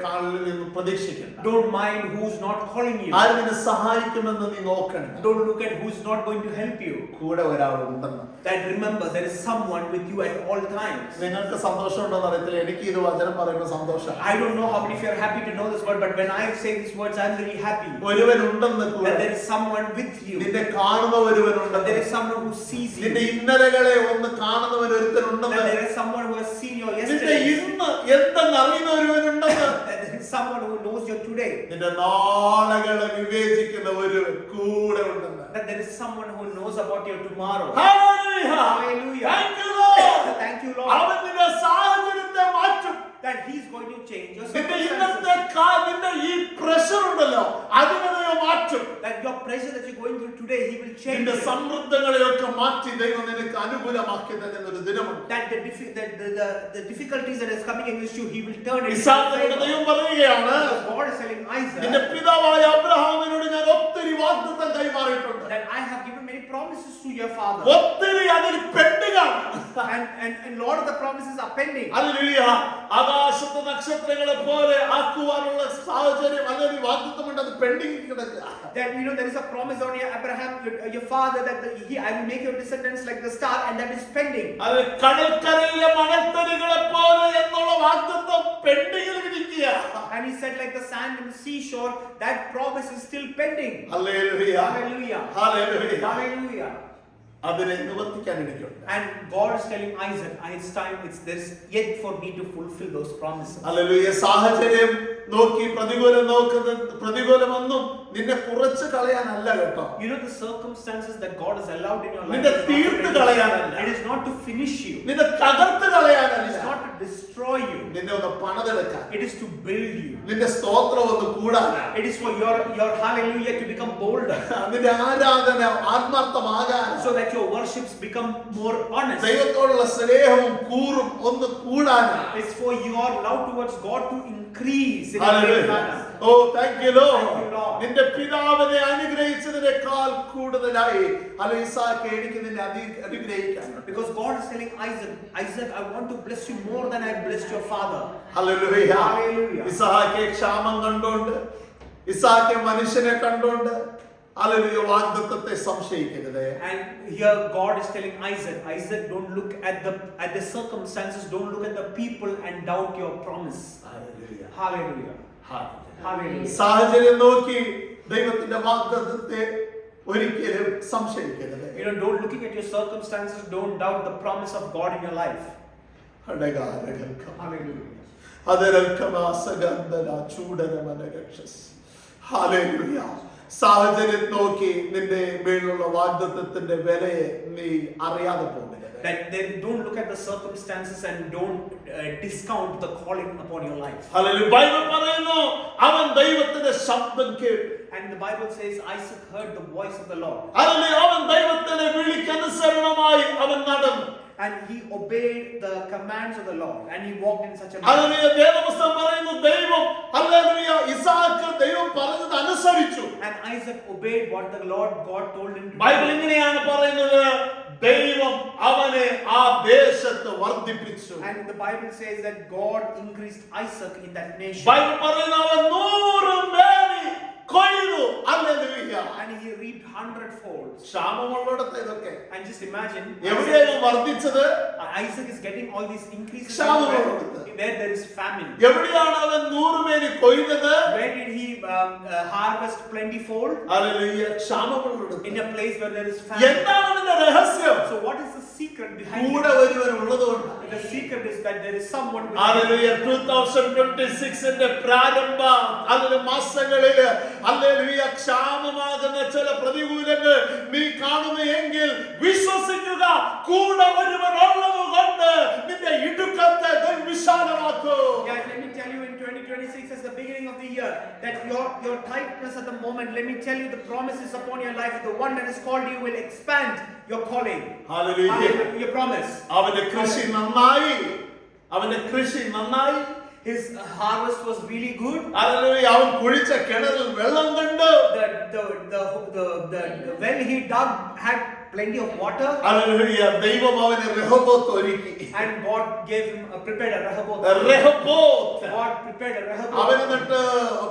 കാലിൽ നിന്ന് പ്രതീക്ഷിക്കണം. Don't mind who's not calling you. ആര് നിന്നെ സഹായിക്കുമെന്ന് നീ നോക്കണം. Don't look at who's not going to help you. കൂടെ ഒരാളുണ്ടെന്ന്. That remember there is someone with you at all times. നിങ്ങൾക്ക് സന്തോഷമുണ്ടോന്ന് അറിയത്തില്ല, എനിക്ക് ഇത് വചനം പറയുമ്പോൾ സന്തോഷം. I don't know how many of you are happy to know this word, but when I say these words, I'm very happy. ഒരുവനുണ്ടെന്ന് കൂടെ. That there is someone with you. നിന്നെ കാണുന്ന That ഒരുവനുണ്ടെന്ന്. there is someone who sees you. നിന്റെ ഇന്നലകളെ ഒന്ന് കാണുന്നവൻ That ഒരുത്തനുണ്ടെന്ന്. there is someone who has seen your നിന്റെ yesterday. ഇന്ന് എന്തെന്ന് അറിയുന്ന ഒരുവനുണ്ടെന്ന്. That there is someone who knows your today. നിന്റെ നാളുകളെ വിവേചിക്കുന്ന ഒരു കൂടെ ഉണ്ടെന്ന്. That there is someone who knows about your tomorrow. Hallelujah. Hallelujah. Thank you, Lord. Thank you, Lord. അവൻ നിന്റെ സാഹചര്യത്തെ മാറ്റും. That He's going to change your നിന്റെ circumstances. ഇന്നത്തെ നിന്റെ ഈ പ്രഷർ ഉണ്ടല്ലോ, അതിനെ ദൈവം മാറ്റും. That your pressure that you're going through today, He will change നിന്റെ it. സമ്മർദ്ദങ്ങളെയൊക്കെ മാറ്റി ദൈവം നിനക്ക് അനുകൂലമാക്കി തരുന്ന ഒരു ദിനമുണ്ട്. That the difficulties that is coming against you, He will turn it. ഇസ്ഹാക്കിനോട് ദൈവം പറയുകയാണ്, God is telling നിന്റെ Isaac പിതാവായ അബ്രഹാമിനോട് ഞാൻ ഒത്തിരി വാഗ്ദത്തം കൈമാറിയിട്ടുണ്ട്. that I have given many promises to your father. ഒത്തിരി അതിൽ പെൻഡിങ്ങാണ്. And lot of the promises are pending. Hallelujah. ആകാശത്തെ നക്ഷത്രങ്ങളെ പോലെ ആക്കുവാനുള്ള സാഹചര്യം അല്ലെങ്കിൽ വാഗ്ദത്തമുണ്ട്, അത് പെൻഡിങ് കിടക്കുക. That there is a promise on your Abraham, your father, that I will make your descendants like the star, and that is pending. അത് കടൽക്കരയിലെ മണൽത്തരികളെ പോലെ എന്നുള്ള വാഗ്ദത്തം പെൻഡിങ്ങിൽ ഇരിക്കുക. And he said, like the sand in the seashore, that promise is still pending. Hallelujah. Hallelujah. ഹല്ലേലൂയ. Hallelujah. അതിനെ നിവർത്തിക്കാൻ ഇരിക്കുന്നുണ്ട്. And God is telling Isaac, it's time, there's yet for me to fulfill those promises. Hallelujah. സാഹചര്യം നോക്കി പ്രതികൂലമൊന്നും നിന്നെ കുറച്ച് കളയാനല്ല കേട്ടോ. The circumstances that God has allowed in your life, നിന്നെ തീർത്ത് കളയാനല്ല. it is not to finish you. നിന്നെ തകർത്ത് It കളയാനല്ല. is not to destroy you. നിന്നെ ഒന്ന് പണിതെടുക്കാൻ. It is to build you. നിന്റെ സ്തോത്രം ഒന്ന് കൂടാനാ. It is for your hallelujah to become bolder. നിന്റെ ആരാധന ആത്മാർത്ഥമാകാൻ. So that your worships become more honest. ദൈവത്തോടുള്ള സ്നേഹവും കൂറും ഒന്ന് കൂടാനാ. It's for your love towards God to increase in a hallelujah. great manner. Oh, thank you, Lord. Thank you, Lord. നിന്റെ പിതാവിനെ അനുഗ്രഹിച്ചതിനേക്കാൾ കൂടുതലായി ഇസാക്ക് എനിക്ക് നിന്നെ അനുഗ്രഹിക്കാൻ. Because God is telling Isaac, I want to bless you more than I blessed your father. Hallelujah. Hallelujah. Isaac ക്ഷാമം കണ്ടോണ്ട്, ഇസാക്ക് മനുഷ്യനെ കണ്ടോണ്ട്, hallelujah, വാഗ്ദത്തത്തെ സംശയിക്കരുത്. And here God is telling Isaac, don't look at the circumstances, don't look at the people and doubt your promise. Hallelujah. Hallelujah. Hallelujah. സാഹചര്യം നോക്കി ദൈവത്തിന്റെ വാഗ്ദത്തത്തെ ഒരിക്കലും സംശയിക്കരുത്. Don't looking at your circumstances, don't doubt the promise of God in your life. Hallelujah. Hallelujah. സാഹചര്യം നോക്കി നിന്റെ മേലുള്ള വാഗ്ദത്തത്തിന്റെ വിലയെ നീ അറിയാതെ പോകരുത്. That they don't look at the circumstances and don't discount the calling upon your life. Hallelujah. Bible പറയുന്നു അവൻ ദൈവത്തിന്റെ ശബ്ദം കേട്ടു. And the Bible says Isaac heard the voice of the Lord. Hallelujah. അവൻ ദൈവത്തിന്റെ വിളിക്കനുസരണമായി അവൻ നടന്നു. And he obeyed the commands of the Lord, and he walked in such a manner. Hallelujah. വേദപുസ്തകം പറയുന്നു ദൈവം ഹല്ലേലൂയ ഇസാക്ക് ദൈവം പറഞ്ഞത് അനുസരിച്ചു. And Isaac obeyed what the Lord God told him to do. Bible ഇങ്ങനെയാണ് പറയുന്നത്, ദൈവം അവനെ ആ ദേശത്ത് വർദ്ധിപ്പിച്ചു. And the Bible says that God increased Isaac in that nation. Bible പറയുന്നു അവൻ 100 മേനി കൊയ്തു. ഹല്ലേലൂയ. And he reaped reaped 100-fold. ക്ഷാമമുള്ളിടത്ത് ഇതൊക്കെ And just imagine, എവിടെയാണ് വർദ്ധിച്ചത്? Isaac is getting all these increases ക്ഷാമമുള്ളിടത്ത്. where there is famine. എവിടെയാണ് അവൻ 100 മേനി കൊയ്തത്? Where did he harvest plentyfold? ഹല്ലേലൂയ. ക്ഷാമമുള്ളിടത്ത്. In a place where there is famine. എന്താണ് അതിന്റെ രഹസ്യം? So what is the secret behind കൂടെ it? ഒരുവൻ ഉള്ളതുകൊണ്ട്. The secret is that there is someone with ഹല്ലേലൂയ. 2026ന്റെ പ്രാരംഭ അതിലെ മാസങ്ങളിൽ ഹല്ലേലൂയ ക്ഷാമമാകുന്ന ചില പ്രതികൂലങ്ങൾ നീ കാണുമെങ്കിൽ വിശ്വസിക്കുക, കൂടെ ഒരുവൻ ഉള്ളതുകൊണ്ട് നിന്റെ ഇടുക്കത്തെ ദൈവം വിശാലമാക്കും. Yeah, let me tell you, in 2026 as the beginning of the year, that your tightness at the moment, let me tell you, the promises upon your life, the one that has called you will expand your calling. Hallelujah. Your promise. അവന്റെ കൃഷി നന്നായി. അവന്റെ കൃഷി നന്നായി. His harvest was really good. Hallelujah. അവൻ കുഴിച്ച കിണറിൽ വെള്ളം കണ്ടു. The well he dug had plenty of water. Hallelujah. ദൈവം അവന് രഹോബോത്ത് ഒരുക്കി. And God gave him prepared a Rehoboth. രഹോബോത്ത്. God prepared a Rehoboth. അവൻ എന്നിട്ട്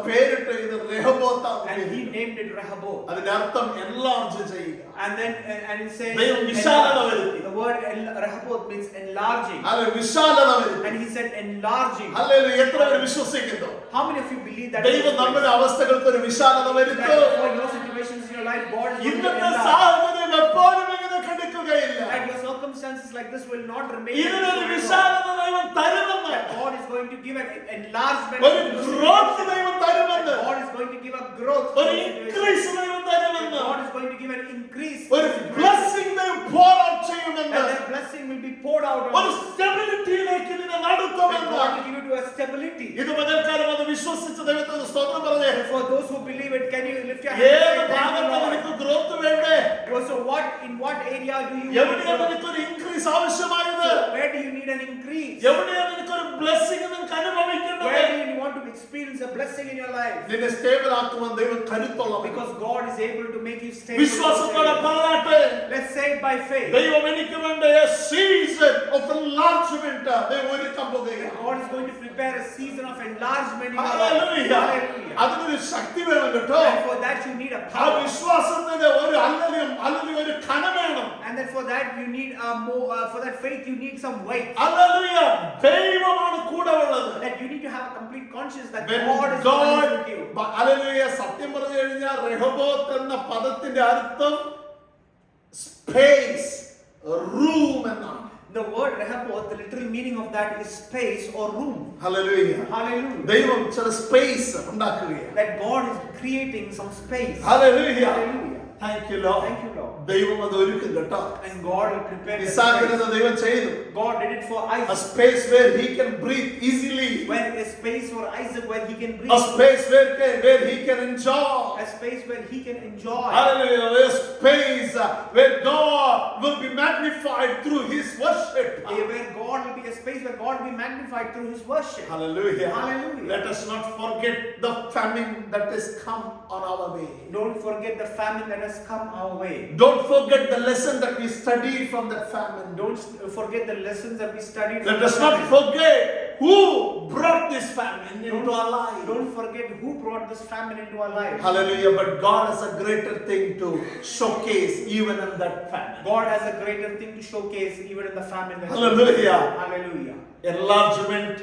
പേരിട്ട് ഇത് രഹോബോത്ത്. And he named it Rehoboth. അതിന്റെ അർത്ഥം enlarge ചെയ്യുക. And then and it says ദൈവം വിശാലത വരുത്തി. the word Rehoboth means enlarging. അത് വിശാലത വരുത്തി. And he said enlarging. Hallelujah. എത്ര പേർ വിശ്വസിക്കുന്നു? How many of you believe that ദൈവം നമ്മുടെ അവസ്ഥകൾക്ക് ഒരു വിശാലത വരുത്തും. that for your situations in your life God is going to ഇന്നത്തെ enlarge? സാഹചര്യം എപ്പോഴും ഇങ്ങനെ കിടക്കുകയില്ല. That your circumstances like this will not remain. ഇതിനൊരു വിശാലത ദൈവം തരുമെന്ന്. That God is going to give an enlargement. ഒരു growth ദൈവം തരുമെന്ന്. God is going to give a growth. ഒരു increase ദൈവം തരുമെന്ന്. God is going to give an increase. ഒരു blessing ദൈവം pour out ചെയ്യുമെന്ന്. And that blessing will be poured out on ഒരു you. stabilityയിലേക്ക് നിന്നെ And നടത്തുമെന്ന്. God will give you to a stability. ഇത് പകൽക്കാലം അത് വിശ്വസിച്ച ദൈവത്തിന് സ്തോത്രം പറഞ്ഞേ. For those who believe it, can you lift your hands ഏത് and say, thank ഭാഗത്ത് you, Lord? നിനക്ക് ഗ്രോത്ത് വേണ്ടേ? So in what area do you എവിടെയാണ് നിനക്കൊരു ഇൻക്രീസ് ആവശ്യമായത്? where do you need an increase? എവിടെയാണ് നിനക്കൊരു ബ്ലെസ്സിംഗ് നിനക്ക് അനുഭവിക്കേണ്ടത്? Where do you want to experience a blessing in your life? നിന്നെ സ്റ്റേബിൾ ആക്കുവാൻ ദൈവം കരുത്തുള്ളവൻ. Because God is able to make you stable. വിശ്വാസത്തോടെ പറയട്ടെ. Let's say it by faith. ദൈവം എനിക്ക് വേണ്ട a season of enlargement ദൈവം ഒരുക്കാൻ പോകുകയാണ്. God is going to prepare a season of enlargement in your life. Hallelujah. Hallelujah. അതിനൊരു ശക്തി വേണം കേട്ടോ. And for that you need a ആ power. വിശ്വാസത്തിന് ഒരു അല്ലെങ്കിൽ ഒരു ഘനം വേണം. And then for that you need for that faith you need some weight. Hallelujah. ദൈവമാണ് കൂടെ ഉള്ളത്. That you need to have a complete conscience that When God is God, with you. Hallelujah, സത്യം പറഞ്ഞു കഴിഞ്ഞാൽ റെഹോബോത്ത് എന്ന പദത്തിന്റെ അർത്ഥം space, room എന്നാണ്. The word Rehoboth, the literal meaning of that is space or room. Hallelujah. Hallelujah. ദൈവം ചില space ഉണ്ടാക്കുകയാണ്. That God is creating some space. Hallelujah. Hallelujah. Thank you, Lord. Thank you, Lord. ദൈവം അത് ഒരുക്കും കേട്ടോ. And God will prepare the ഇസാക്കിന് space. ദൈവം ചെയ്തു. God did it for A Isaac. space where he can breathe easily. When a space for Isaac where he can A breathe. space where he can enjoy. A space where he can enjoy. Hallelujah. A space where God will be magnified through his worship. Where God will be a space where God will be magnified through his worship. Hallelujah. Hallelujah. Let us not forget the famine that has come on our way. Don't forget the famine that has come our way. Don't forget the lesson that we studied from that famine. Don't forget the lessons that we studied. Let from us the not famine. forget who brought this famine into our life. Don't forget who brought this famine into our lives. Hallelujah. But God has a greater thing to showcase even in that famine. God has a greater thing to showcase even in the famine. Hallelujah. Hallelujah. Enlargement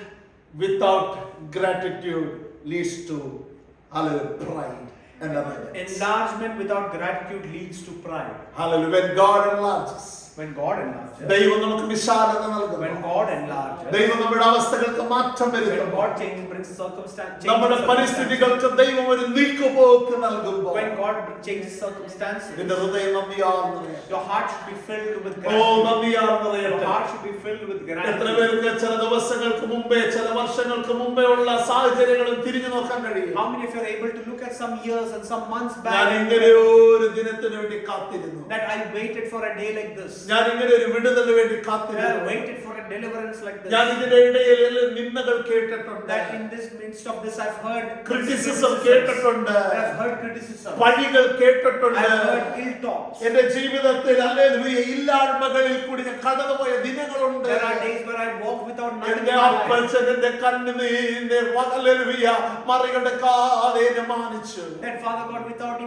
without gratitude leads to hallelujah, pride and arrogance. Enlargement without gratitude leads to pride. Hallelujah. When God enlarges, When God enlarges. ദൈവം നമുക്ക് വിശാലത നൽകുന്നു. When God enlarges. ദൈവം നമ്മുടെ അവസ്ഥകൾക്ക് മാറ്റം When വരുത്തുന്നു. God changes, brings circumstances. നമ്മുടെ പരിസ്ഥിതികൾക്ക് ദൈവം ഒരു നീക്കുപോക്ക് നൽകുമ്പോൾ When God changes circumstances. നിന്റെ ഹൃദയം നന്ദിയാർന്നു. Your heart should be filled with oh gratitude. നന്ദിയാർന്നു. Your heart should be filled with എത്ര gratitude. പേർക്ക് ചില ദിവസങ്ങൾക്ക് മുമ്പേ ചില വർഷങ്ങൾക്ക് മുമ്പേ ഉള്ള സാഹചര്യങ്ങളും തിരിഞ്ഞു നോക്കാൻ കഴിയും? How many of you are able to look at some years and some months ഞാൻ back ഇങ്ങനെ ഒരു ദിനത്തിന് വേണ്ടി കാത്തിരുന്നു. that I waited for a day like this? ഞാൻ ഇങ്ങനെ ഒരു വിടുതലിന് വേണ്ടി They have കാത്തിരുന്നു. waited for a deliverance like this. ഞാൻ ഇതിന്റെ ഇടയിൽ നിന്ദകൾ കേട്ടിട്ടുണ്ട്, That in this midst of this I've heard criticism കേട്ടിട്ടുണ്ട്, I've heard criticism. പഴികൾ കേട്ടിട്ടുണ്ട്. I've heard ill talks. എന്റെ ജീവിതത്തിൽ ഹല്ലേലൂയ ഇല്ലായ്മകളിൽ കൂടി ഞാൻ കടന്നുപോയ ദിനങ്ങളുണ്ട്. There are days where I walk without nothing in എന്റെ my life. അപ്പച്ചൻ എന്റെ കണ്ണുനീരിനെ ഹല്ലേലൂയ മറികടക്കാതെ എന്നെ മാനിച്ചു. That Father God, without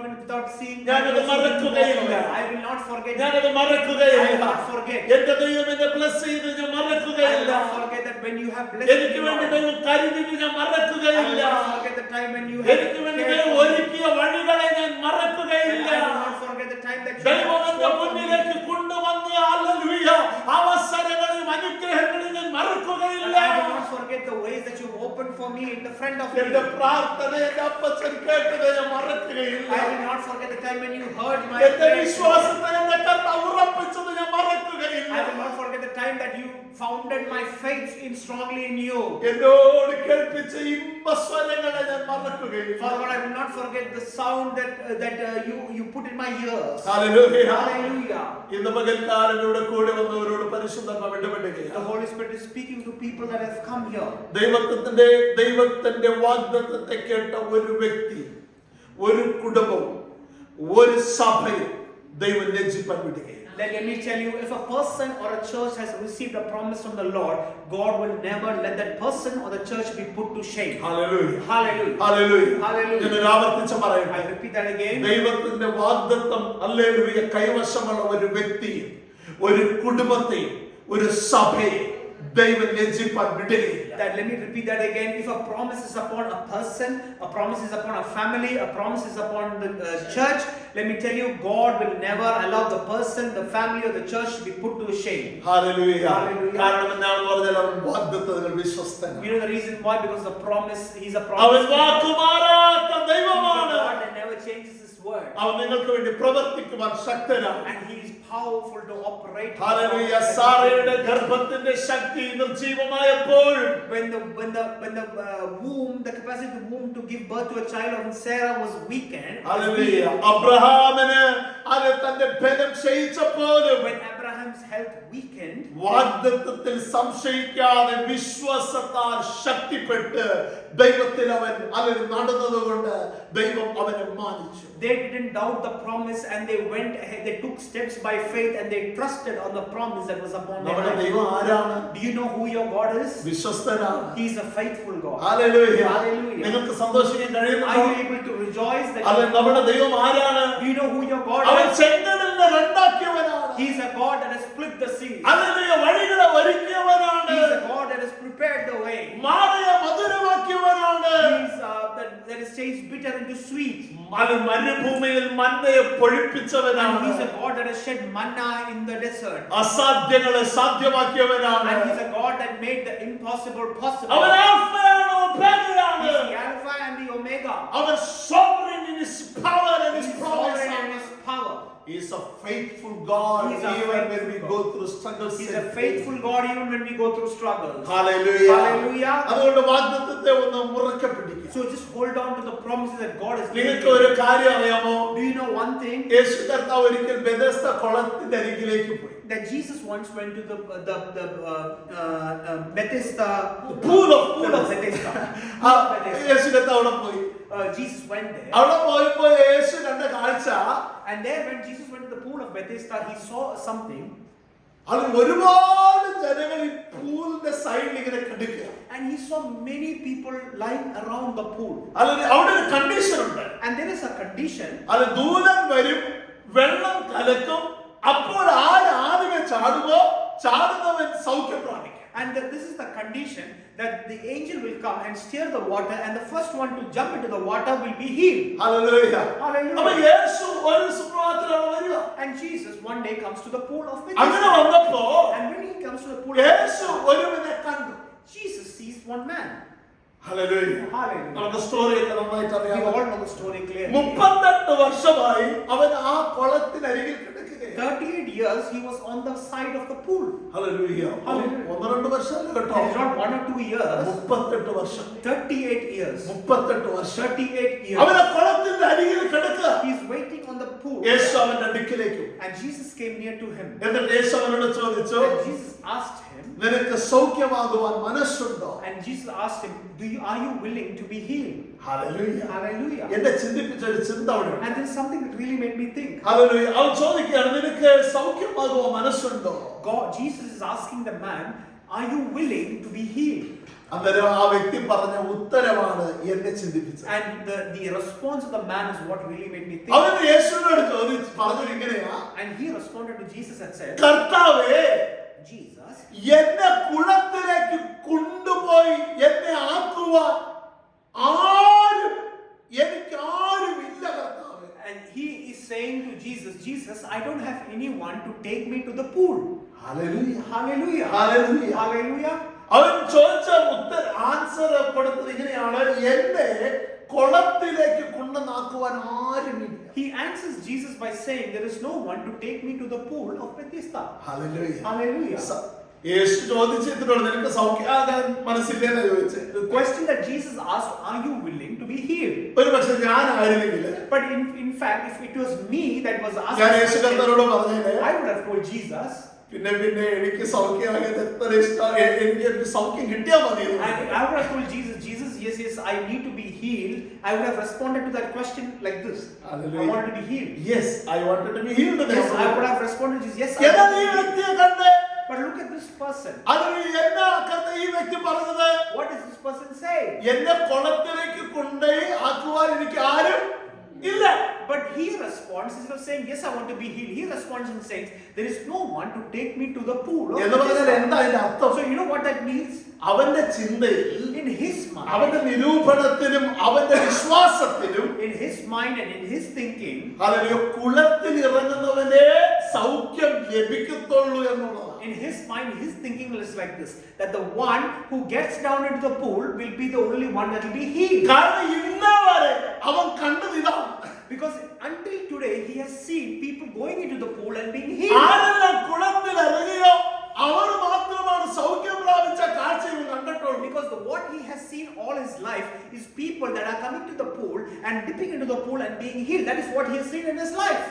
seeing, ഞാനത് മറക്കുകയില്ല. I will not forget. ഞാനത് I will മറക്കുകയില്ല. not forget. എന്റെ ദൈവം എന്നെ ബ്ലസ് ചെയ്ത് ഞാൻ I will മറക്കുകയില്ല. not forget that when you have blessed എനിക്ക് me, വേണ്ടി Lord. ദൈവം കരുതിയിട്ട് ഞാൻ I will മറക്കുകയില്ല. not forget the time when you have എനിക്ക് വേണ്ടി cared ദൈവം for me. ഒരുക്കിയ വഴികളെ ഞാൻ And മറക്കുകയില്ല. I will not forget the time that you ദൈവം have എന്റെ spoken for me. മുന്നിലേക്ക് കൊണ്ടുവന്ന ഹല്ലേലൂയ അവസരങ്ങളെയും അനുഗ്രഹങ്ങളെയും ഞാൻ മറക്കുകയില്ല. And I will not forget the ways that you opened for me in the front of me. എന്റെ പ്രാർത്ഥന എന്റെ അപ്പച്ചൻ കേട്ടത് ഞാൻ മറക്കുകയില്ല. I will not forget the time when you heard my എന്റെ prayers. വിശ്വാസത്തെ എന്റെ കർത്താവ് ഉറപ്പിച്ചത് ഞാൻ മറക്കുകയില്ല. I will not forget the time that you founded my faith in strongly in you. എന്നോട് കേൾപ്പിച്ച ഇമ്പസ്വരങ്ങളെ ഞാൻ മറക്കുകയില്ല. Father God, I will not forget the sound that you put in my ears. Hallelujah. Hallelujah. ഇന്ന് പകൽക്കാരനോട് കൂടെ വന്നവരോട് പരിശുദ്ധാത്മാവ് ഇടപെടുകയാണ്. The Holy Spirit is speaking to people that have come here. ദൈവത്തിന്റെ വാഗ്ദത്തത്തെ കേട്ട ഒരു വ്യക്തി, ഒരു കുടുംബം, ഒരു സഭയും ദൈവം ലജ്ജിപ്പാൻ വിടുകയാണ്. Let me tell you, if a person or a church has received a promise from the Lord, God will never let that person or the church be put to shame. Hallelujah. Hallelujah. ഹല്ലേലൂയ. Hallelujah. ഞാൻ ആവർത്തിച്ച് പറയട്ടെ. I repeat that again. ദൈവത്തിന്റെ വാഗ്ദത്തം hallelujah കൈവശമുള്ള ഒരു വ്യക്തിയും ഒരു കുടുംബത്തെയും ഒരു സഭയെയും ദൈവം ലജ്ജിപ്പാൻ വിടുകയില്ല. That let me repeat that again. If a promise is upon a person, a promise is upon a family, a promise is upon the church, let me tell you, God will never allow the person, the family or the church to be put to shame. Hallelujah. Hallelujah. കാരണം എന്താണെന്ന് പറഞ്ഞാൽ അവൻ വാഗ്ദത്തങ്ങൾ വിശ്വസ്തനാണ്. You know the reason why? Because the promise, he's a അവൻ promise. വാക്കുമാറാത്ത He's a ദൈവമാണ്. God that never changes his word. അവൻ നിങ്ങൾക്ക് വേണ്ടി പ്രവർത്തിക്കുവാൻ ശക്തനാണ്. And he is powerful to operate. ഹല്ലേലൂയ. സാറയുടെ ഗർഭത്തിന്റെ ശക്തി നിർജീവമായപ്പോൾ When the womb, the capacity of the womb to give birth to a child of Sarah was weakened. Hallelujah. അബ്രഹാമിന് അത് തന്റെ ബലം ക്ഷയിച്ചപ്പോഴും When Abraham's health weakened, വാഗ്ദത്തത്തിൽ സംശയിക്കാതെ വിശ്വാസത്താൽ ശക്തിപ്പെട്ട് ദൈവത്തിൽ അവൻ അതിൽ നടന്നതുകൊണ്ട് ദൈവം അവനെ മാനിച്ചു. they didn't doubt the promise and they went ahead. They took steps by faith and they trusted on the promise that was upon their നമ്മുടെ life. ദൈവം ആരാണ്? Do you know who your God is? വിശ്വസ്തനാണ്. He is a faithful God. Hallelujah. Hallelujah. നിങ്ങൾക്ക് സന്തോഷിക്കാൻ Are കഴിയുന്നുണ്ടോ? you able to rejoice that? അത് നമ്മുടെ ദൈവം ആരാണ്? Do you know who your God അവൻ is? ചെങ്കടലിനെ രണ്ടാക്കിയവനാണ്. He is a God that has split the sea. Hallelujah. വഴികളെ ഒരുക്കിയവനാണ്. He is a God that has prepared the way. മാറിയ മധുരമാക്കിയവനാണ്. He is that has changed bitter into sweet. അത് മരുഭൂമിയിൽ മന്നയെ പൊഴിപ്പിച്ചവനാണ്. And he is a God that has shed manna in the desert. അസാധ്യങ്ങളെ സാധ്യമാക്കിയവനാണ്. And he is a God that made the impossible possible. അവൻ ആൽഫയാണ് ഒമേഗയാണ്. He is the Alpha and the Omega. അവൻ sovereign in his power and his He is promise. sovereign in his power. He is a faithful God He is a even when faithful we God. go through struggles. He is a faithful God even when we go through struggles. Hallelujah. Hallelujah. അതുകൊണ്ട് വാഗ്ദത്തത്തെ ഒന്ന് മുറുക്കെ പിടിക്കുക. So just hold on to the promises that God has given നിങ്ങൾക്ക് you. ഒരു കാര്യം അറിയാമോ? Do you know one thing? യേശു കർത്താവ് ഒരിക്കൽ ബെഥസ്ദ കുളത്തിന്റെ അരികിലേക്ക് പോയി. That Jesus once went to the Bethesda Pool of Bethesda. യേശു കർത്താവ് അവിടെ പോയി. Jesus went there. അവിടെ പോയപ്പോ യേശു കണ്ട കാഴ്ച, And there when Jesus went to the pool of Bethesda, he saw something. അത് ഒരുപാട് ജനങ്ങൾ ഈ പൂളിന്റെ സൈഡിൽ ഇങ്ങനെ കിടക്കുക. And he saw many people lying around the pool. അല്ലെങ്കിൽ അവിടെ ഒരു കണ്ടീഷൻ ഉണ്ട്. And there is a condition. അത് ദൂതൻ വരും, വെള്ളം കലക്കും, അപ്പോൾ ആദ്യമേ ചാടുമോ ചാടുന്നവൻ സൗഖ്യം പ്രാപിക്കും. And this is the condition that the angel will come and stir the water, and the first one to jump into the water will be healed. Hallelujah. Hallelujah. അപ്പോൾ യേശു ഒരു സുപ്രഭാതത്തിലാണ് വരിക. And Jesus one day comes to the pool of അങ്ങനെ Bethesda. വന്നപ്പോ And when he comes to the pool of Yeshu Bethesda, ഒരുവനെ കണ്ടു. Jesus sees one man. Hallelujah. Hallelujah. നമുക്ക് story ഒക്കെ നന്നായിട്ട് We അറിയാം. all know the story clearly. 38 വർഷമായി അവൻ ആ കുളത്തിനരികിൽ കിടക്കുകയാണ്. 38 years he was on the side of the pool. Hallelujah. Hallelujah. 1-2 വർഷമല്ല കേട്ടോ. It is not 1 or 2 years. 38 വർഷം. 38 years. 38 വർഷം. 38 years. അവൻ ആ കുളത്തിന്റെ അരികിൽ കിടക്കുക. He is waiting on the pool. യേശു അവന്റെ അടുക്കിലേക്ക് വന്നു. And Jesus came near to him. എന്നിട്ട് യേശു അവനോട് ചോദിച്ചു, And Jesus asked him, നിനക്ക് സൗഖ്യമാകുവാൻ മനസ്സുണ്ടോ? and Jesus asked him, are you willing to be healed? Hallelujah. Hallelujah. എന്നെ ചിന്തിപ്പിച്ച ഒരു ചിന്ത അവിടെ ഉണ്ട്. And there's something that really made me think. Hallelujah. അവൻ ചോദിക്കുകയാണ്, നിനക്ക് സൗഖ്യമാകുവാൻ മനസ്സുണ്ടോ? Jesus is asking the man, are you willing to be healed? അന്നേരം ആ വ്യക്തി പറഞ്ഞ ഉത്തരമാണ് എന്നെ ചിന്തിപ്പിച്ചത്. And the response of the man is what really made me think. അവൻ യേശുവിനോട് പറഞ്ഞത് ഇങ്ങനെയാ, And he responded to Jesus and said, കർത്താവേ, Jesus, എന്നെ കുളത്തിലേക്ക് കൊണ്ടുപോയി എന്നെ ആക്കുവാൻ ആരും എനിക്ക് ആരുമില്ല കർത്താവേ. and he is saying to Jesus, Jesus, I don't have anyone to take me to the pool. Hallelujah. Hallelujah. ഹല്ലേലൂയ. Hallelujah. അവൻ ചോദിച്ച ആൻസർ കൊടുത്തത് ഇങ്ങനെയാണ്, എന്നെ കുളത്തിലേക്ക് കൊണ്ടുനാക്കുവാൻ ആരുമില്ല. He answers Jesus by saying, there is no one to take me to the pool of Bethesda. Hallelujah. Hallelujah. യേശു ചോദിച്ചിട്ടുണ്ടോ, നിനക്ക് സൗഖ്യമാകാൻ മനസ്സില്ലെന്ന് ചോദിച്ചത്. The question that Jesus asked, are you willing to be healed? ഒരു പക്ഷെ ഞാൻ ആയിരുന്നെങ്കിൽ, But in fact, if it was me that was asked, ഞാൻ യേശു കർത്താവിനോട് പറഞ്ഞേനെ, I would have told Jesus, പിന്നെ എനിക്ക് സൗഖ്യമാകാൻ എത്ര ഇഷ്ടം, എനിക്ക് സൗഖ്യം കിട്ടിയാൽ മതി. and I would have told Jesus, yes, I need to be healed. I would have responded to that question like this. Hallelujah. I wanted to be healed. Yes, I wanted to be healed. Yes, I would have responded to Jesus. Yes, I എന്നാൽ want ഈ to be healed. വ്യക്തിയെ കണ്ട്, But look at this person. അതിന് എന്നാ ഈ വ്യക്തി പറഞ്ഞത്, What does this person say? എന്നെ കുളത്തിലേക്ക് കൊണ്ടുപോയി ആക്കുവാൻ എനിക്ക് ആരും ഇല്ല. But he responds, instead of saying, yes, I want to be healed, he responds and says, there is no one to take me to the pool. എന്ന് പറഞ്ഞാൽ എന്താ അതിന്റെ അർത്ഥം? So you know what that means? അവന്റെ ചിന്തയിൽ, In his അവന്റെ mind, നിരൂപണത്തിലും അവന്റെ വിശ്വാസത്തിലും, in his mind and in his thinking, hallelujah, കുളത്തിൽ ഇറങ്ങുന്നവനെ സൗഖ്യം ലഭിക്കത്തുള്ളൂ എന്നുള്ളതാണ്. in his mind, his thinking is like this, that the one who gets down into the pool will be the only one that will be healed. കാരണം ഇന്നേ വരെ അവൻ കണ്ടത് ഇതാണ്. Because until today, he has seen people going into the pool and being healed. ആരെല്ലാം കുളത്തിൽ ഇറങ്ങിയോ അവർ മാത്രമാണ് സൗഖ്യം പ്രാപിച്ച കാഴ്ച ഇവൻ കണ്ടിട്ടുള്ളൂ. Because what he has seen all his life is people that are coming to the pool and dipping into the pool and being healed. That is what he has seen in his life.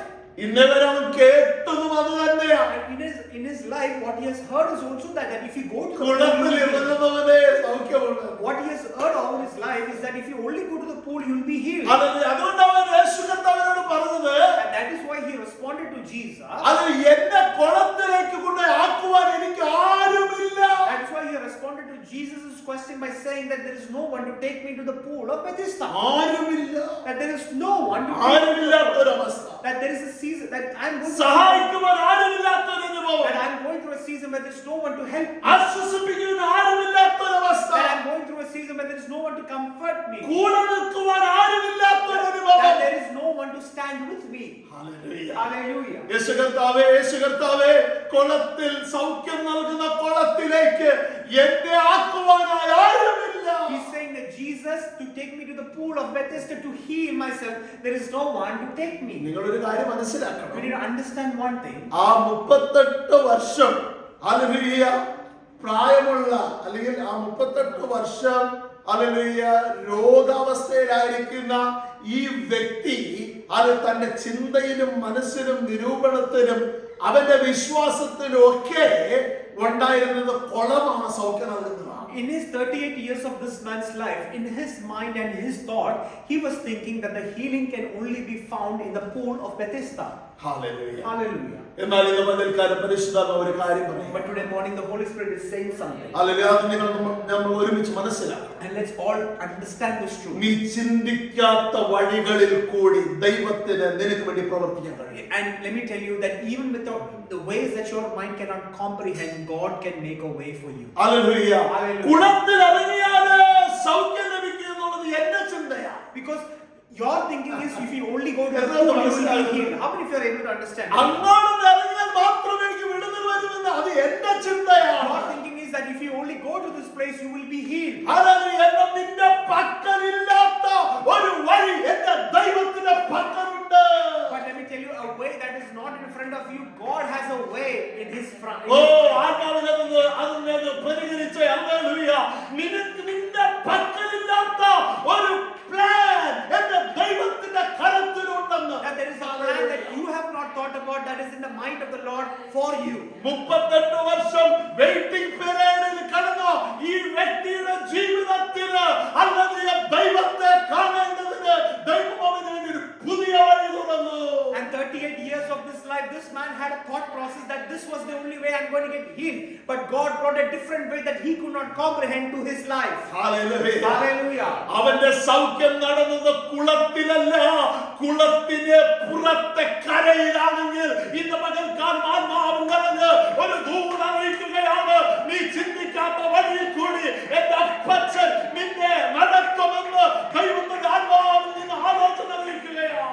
ഇന്നേ വരെ അവൻ കേട്ടതും അത് തന്നെയാണ്. And in his life, what he has heard is also that if you go to the കുളത്തിൽ pool, ഇറങ്ങുന്നവനെ സൗഖ്യമുണ്ട്. what he has heard all his life is that if you only go to the pool, you will be healed. അതുകൊണ്ട് അവൻ യേശു കർത്താവിനോട് പറഞ്ഞത്, And that is why he responded to Jesus. അത് എന്നെ കുളത്തിലേക്ക് കൊണ്ട് ആക്കുവാൻ എനിക്ക് ആരുമില്ല. That's why he responded to Jesus' question by saying that there is no one to take me to the pool of Bethesda. ആരുമില്ല. That there is no one to take me, ആരുമില്ലാത്തൊരവസ്ഥ. that there is a season that I'm going സഹായിക്കുവാൻ ആരുമില്ലാത്തൊരനുഭവം. that I'm going through a season where there is no one to help me. ആശ്വസിപ്പിക്കുന്ന ആരുമില്ലാത്തൊരവസ്ഥ. That I'm going through a season where there is no one to comfort me. കൂടെ നിൽക്കുവാൻ ആരുമില്ലാത്തൊരനുഭവം. That there is no one to stand with me. Hallelujah. Hallelujah. യേശു കർത്താവേ, കുളത്തിൽ സൗഖ്യം നൽകുന്ന കുളത്തിലേക്ക് എന്നെ ആക്കുവാനായി ആരുമില്ല. He's saying that Jesus, to take me to the pool of Bethesda to heal myself, there is no one to take me. നിങ്ങളൊരു കാര്യം We മനസ്സിലാക്കണം. need to understand one thing. ആ 38 വർഷം ഹല്ലേലൂയ പ്രായമുള്ള, അല്ലെങ്കിൽ ആ 38 വർഷം ഹല്ലേലൂയ രോഗാവസ്ഥയിലായിരിക്കുന്ന ഈ വ്യക്തി അത് തന്റെ ചിന്തയിലും മനസ്സിലും നിരൂപണത്തിലും അവന്റെ വിശ്വാസത്തിലും ഒക്കെ ഉണ്ടായിരുന്നത് കുളമാണ് സൗഖ്യം നൽകുന്നതാണ്. In his 38 years of this man's life, in his mind and his thought, he was thinking that the healing can only be found in the pool of Bethesda. Hallelujah. Hallelujah. എന്നാൽ ഇന്ന് പകൽക്കാലം പരിശുദ്ധാത്മാവ് ഒരു കാര്യം പറയും. But today morning the Holy Spirit is saying something. Hallelujah. അത് നമ്മൾ ഒരുമിച്ച് മനസ്സിലാക്കണം. And let's all understand this truth. നീ ചിന്തിക്കാത്ത വഴികളിൽ കൂടി ദൈവത്തിന് നിനക്ക് വേണ്ടി പ്രവർത്തിക്കാൻ കഴിയും. And let me tell you that even without the ways that your mind cannot comprehend, God can make a way for you. Hallelujah. Hallelujah. കുളത്തിൽ ഇറങ്ങിയാൽ സൗഖ്യം ലഭിക്കും എന്നുള്ളത് എന്റെ ചിന്തയാണ്. Because your thinking is if you only go to the pool, you will be healed. How many of you are able to understand? അങ്ങോട്ട് ഇറങ്ങിയാൽ മാത്രമേ എനിക്ക് വിടുതൽ വരുമെന്ന് അത് എന്റെ ചിന്തയാണ്. Your thinking is that if you only go to this place, you will be healed. Hallelujah. എന്നാൽ നിന്റെ പക്കലില്ലാത്ത ഒരു വഴി എന്റെ ദൈവത്തിന്റെ പക്കലുണ്ട്. But let me tell you, a way that is not in front of you, God has a way in His front. ഓ ആത്മാവിനത് പരിഹരിച്ച hallelujah. നിന്റെ പക്കലില്ലാത്ത ഒരു പ്ലാൻ എന്റെ ദൈവത്തിന്റെ കരത്തിലുണ്ടെന്ന്. That there is a plan that 38 വർഷം വെയിറ്റിംഗ് പീരീഡിൽ കടന്നു ഈ വ്യക്തിയുടെ ജീവിതത്തിന് അല്ലെങ്കിൽ ദൈവത്തെ കാണേണ്ടതിന് ദൈവം അവന് വേണ്ടി ഒരു പുതിയ വഴി തുറന്നു. And 38 years of this life, this man had a thought process that this was the only way I'm going to get healed. But God brought a different way that he could not comprehend to his life. Hallelujah. Hallelujah. അവന്റെ സൗഖ്യം നടന്നത് കുളത്തിലല്ല, കുളത്തിന് പുറത്തെ കരയിലാണെങ്കിൽ ഇന്ന് പകൽക്കാലം ആത്മാവ് നിറഞ്ഞ് ഒരു ദൂത് അറിയിക്കുകയാണ്. നീ ചിന്തിക്കാത്ത വഴിയിൽ കൂടി എന്റെ അപ്പച്ചൻ നിന്നെ നടത്തുമെന്ന് ദൈവത്തിന്റെ ആത്മാവിൽ നിന്ന് ആലോചന അറിയിക്കുകയാണ്.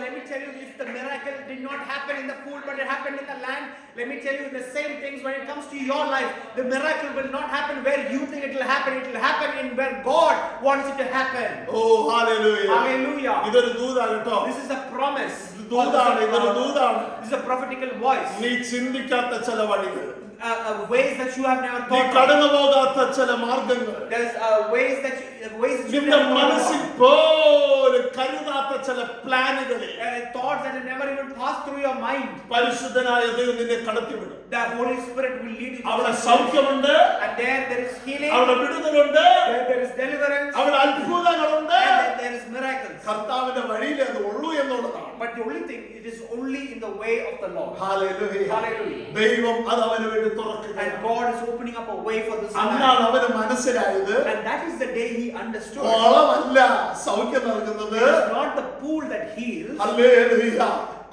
Let me tell you, if the miracle did not happen in the pool, but it happened in the land, let me tell you the same things when it comes to your life. The miracle will not happen where you think it will happen. It will happen in where God wants it to happen. Oh, hallelujah. Hallelujah. ഇതൊരു ദൂതാണ് കേട്ടോ. This is a promise. ദൂതാണ്, ഇതൊരു ദൂതാണ്. This is a prophetical voice. നീ ചിന്തിക്കാത്ത ചില വഴികൾ, Ways that you have never നീ thought of. കടന്നു പോകാത്ത ചില മാർഗങ്ങൾ, There's ways that you നിന്റെ never മനസ്സിൽ thought പോലും കരുതാത്ത ചില പ്ലാനുകളിൽ of. Thoughts that have never even passed through your mind. പരിശുദ്ധനായ ദൈവം നിന്നെ കടത്തിവിടും. The Holy Spirit will lead you to അവിടെ such സൗഖ്യമുണ്ട്, places. And there is healing. അവിടെ വിടുതലുണ്ട്, There is deliverance. അവിടെ അത്ഭുതങ്ങളുണ്ട്. And there is miracles. കർത്താവിന്റെ വഴിയിൽ അത് ഉള്ളൂ എന്നുള്ളതാണ്. But the only thing, it is only in the way of the Lord. Hallelujah. Hallelujah. ദൈവം അത് അവന് വേണ്ടി തുറക്കുകയാണ്. And God is opening up a way for this man. അന്നാണ് അവന് മനസ്സിലായത് And that is the day he understood. കുളമല്ല സൗഖ്യം നൽകുന്നത്, It is not the pool that heals. Hallelujah,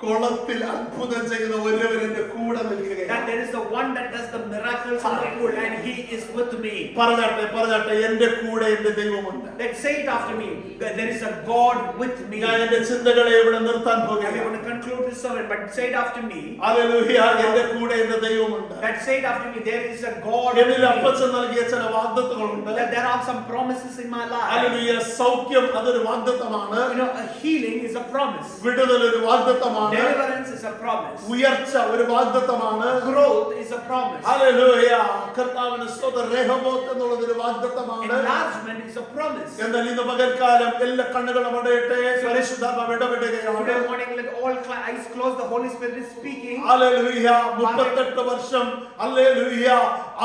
കുളത്തിൽ അത്ഭുതം ചെയ്യുന്ന ഒരുവൻ എന്റെ കൂടെ നിൽക്കുകയാണ്. That there is the one that does the miracles in the pool, and he is with me. പറഞ്ഞാട്ടെ എന്റെ കൂടെ എന്റെ ദൈവമുണ്ട്. Let's say it after me. There is a God with me. ഞാൻ എന്റെ ചിന്തകളെ ഇവിടെ നിർത്താൻ And we're പോകുകയാണ്. going to conclude this sermon, but say it after me. Hallelujah, എന്റെ കൂടെ എന്റെ ദൈവമുണ്ട്. Let's say it after me. There is a God with എന്നിൽ me. അപ്പച്ചൻ നൽകിയ ചില വാഗ്ദത്തങ്ങളുണ്ട്. That there are some promises in my life. Hallelujah, സൗഖ്യം അതൊരു വാഗ്ദത്തമാണ്. You know, a healing is a promise. വിടുതൽ ഒരു വാഗ്ദത്തമാണ്. Deliverance is a promise. ഉയർച്ച ഒരു വാഗ്ദത്തമാണ്. Growth is a promise. Hallelujah, കർത്താവിന്റെ സ്തോത്രം, റെഹബോത്ത് എന്നുള്ളത് ഒരു വാഗ്ദത്തമാണ്. Enlargement is a promise. എന്നാൽ ഇന്ന് പകൽക്കാലം എല്ലാ കണ്ണുകളും അടയട്ടെ, പരിശുദ്ധാത്മാവ് ഇടപെടുകയാണ്. Today morning, let all eyes close. The Holy Spirit is speaking. Hallelujah, 38 വർഷം ഹല്ലേലൂയ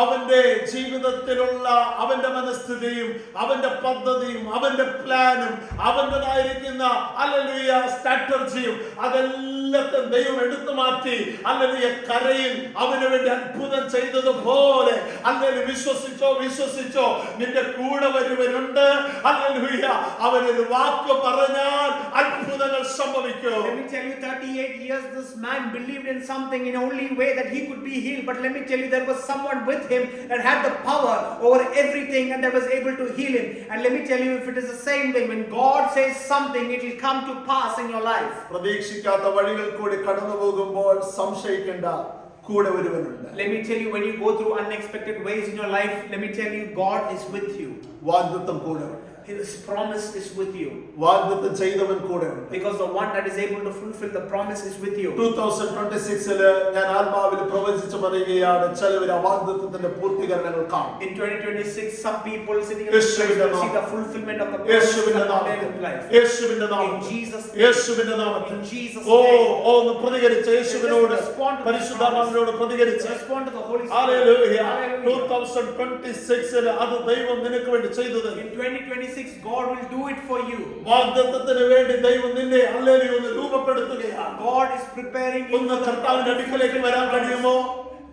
അവന്റെ ജീവിതത്തിലുള്ള അവന്റെ മനസ്ഥിതിയും അവന്റെ പദ്ധതിയും അവന്റെ പ്ലാനും അവന്റേതായിരിക്കുന്ന ഹല്ലേലൂയ സ്ട്രാറ്റജിയും അതെല്ലാം ദൈവം എടുത്തു മാറ്റി ഹല്ലേലൂയ കരയിൽ അവന് വേണ്ടി അത്ഭുതം ചെയ്തതുപോലെ ഹല്ലേലൂയ വിശ്വസിച്ചോ നിന്റെ കൂടെ വരുവനുണ്ട്. ഹല്ലേലൂയ, അവനൊരു വാക്ക് പറഞ്ഞാൽ അത്ഭുതങ്ങൾ സംഭവിക്കും. Let me tell you, 38 years this man believed in something in only way that he could be healed. But let me tell you, there was someone with him that had the power over everything and that was able to heal him. And let me tell you, if it is the same thing, when God says something, it will come to pass in your life. പ്രതീക്ഷിക്കാത്ത വഴികൾ കൂടി കടന്നു പോകുമ്പോൾ സംശയിക്കേണ്ട, കൂടെ ഒരുവനുണ്ട്. Let me tell you, when you go through unexpected ways in your life, let me tell you, God is with you. വാഗ്ദത്തം കൂടെ ഉണ്ട്. His promise is with you. വാഗ്ദത്തം ചെയ്തവൻ കൂടെ ഉണ്ട്. Because the one that is able to fulfill the promise is with you. 2026 ഞാൻ ആത്മാവിൽ പ്രവചിച്ചു പറയുകയാണ്, ചിലവർ ആ വാഗ്ദത്തത്തിന്റെ പൂർത്തീകരണങ്ങൾ കാണും. In 2026, some people sitting in the place will see the fulfillment of the promise യേശുവിന്റെ in നാമത്തിൽ, their life. യേശുവിന്റെ In നാമത്തിൽ, Jesus' name. യേശുവിന്റെ നാമത്തിൽ. In Jesus' oh name. ഒന്ന് പ്രതികരിച്ച് യേശുവിനോട്, Respond to the പരിശുദ്ധാത്മാവിനോട് പ്രതികരിച്ച്. Respond to the Holy Spirit. Hallelujah. Hallelujah. 2026 അത് ദൈവം നിനക്ക് വേണ്ടി ചെയ്തത്. In 2026, God will do it for you. വാഗ്ദത്തത്തിന് വേണ്ടി ദൈവം നിന്നെ ഹല്ലേലൂയ ഒന്ന് രൂപപ്പെടുത്തുകയാണ്. God is preparing you. ഒന്ന് കർത്താവിന്റെ അടുക്കലേക്ക് വരാൻ കഴിയുമോ?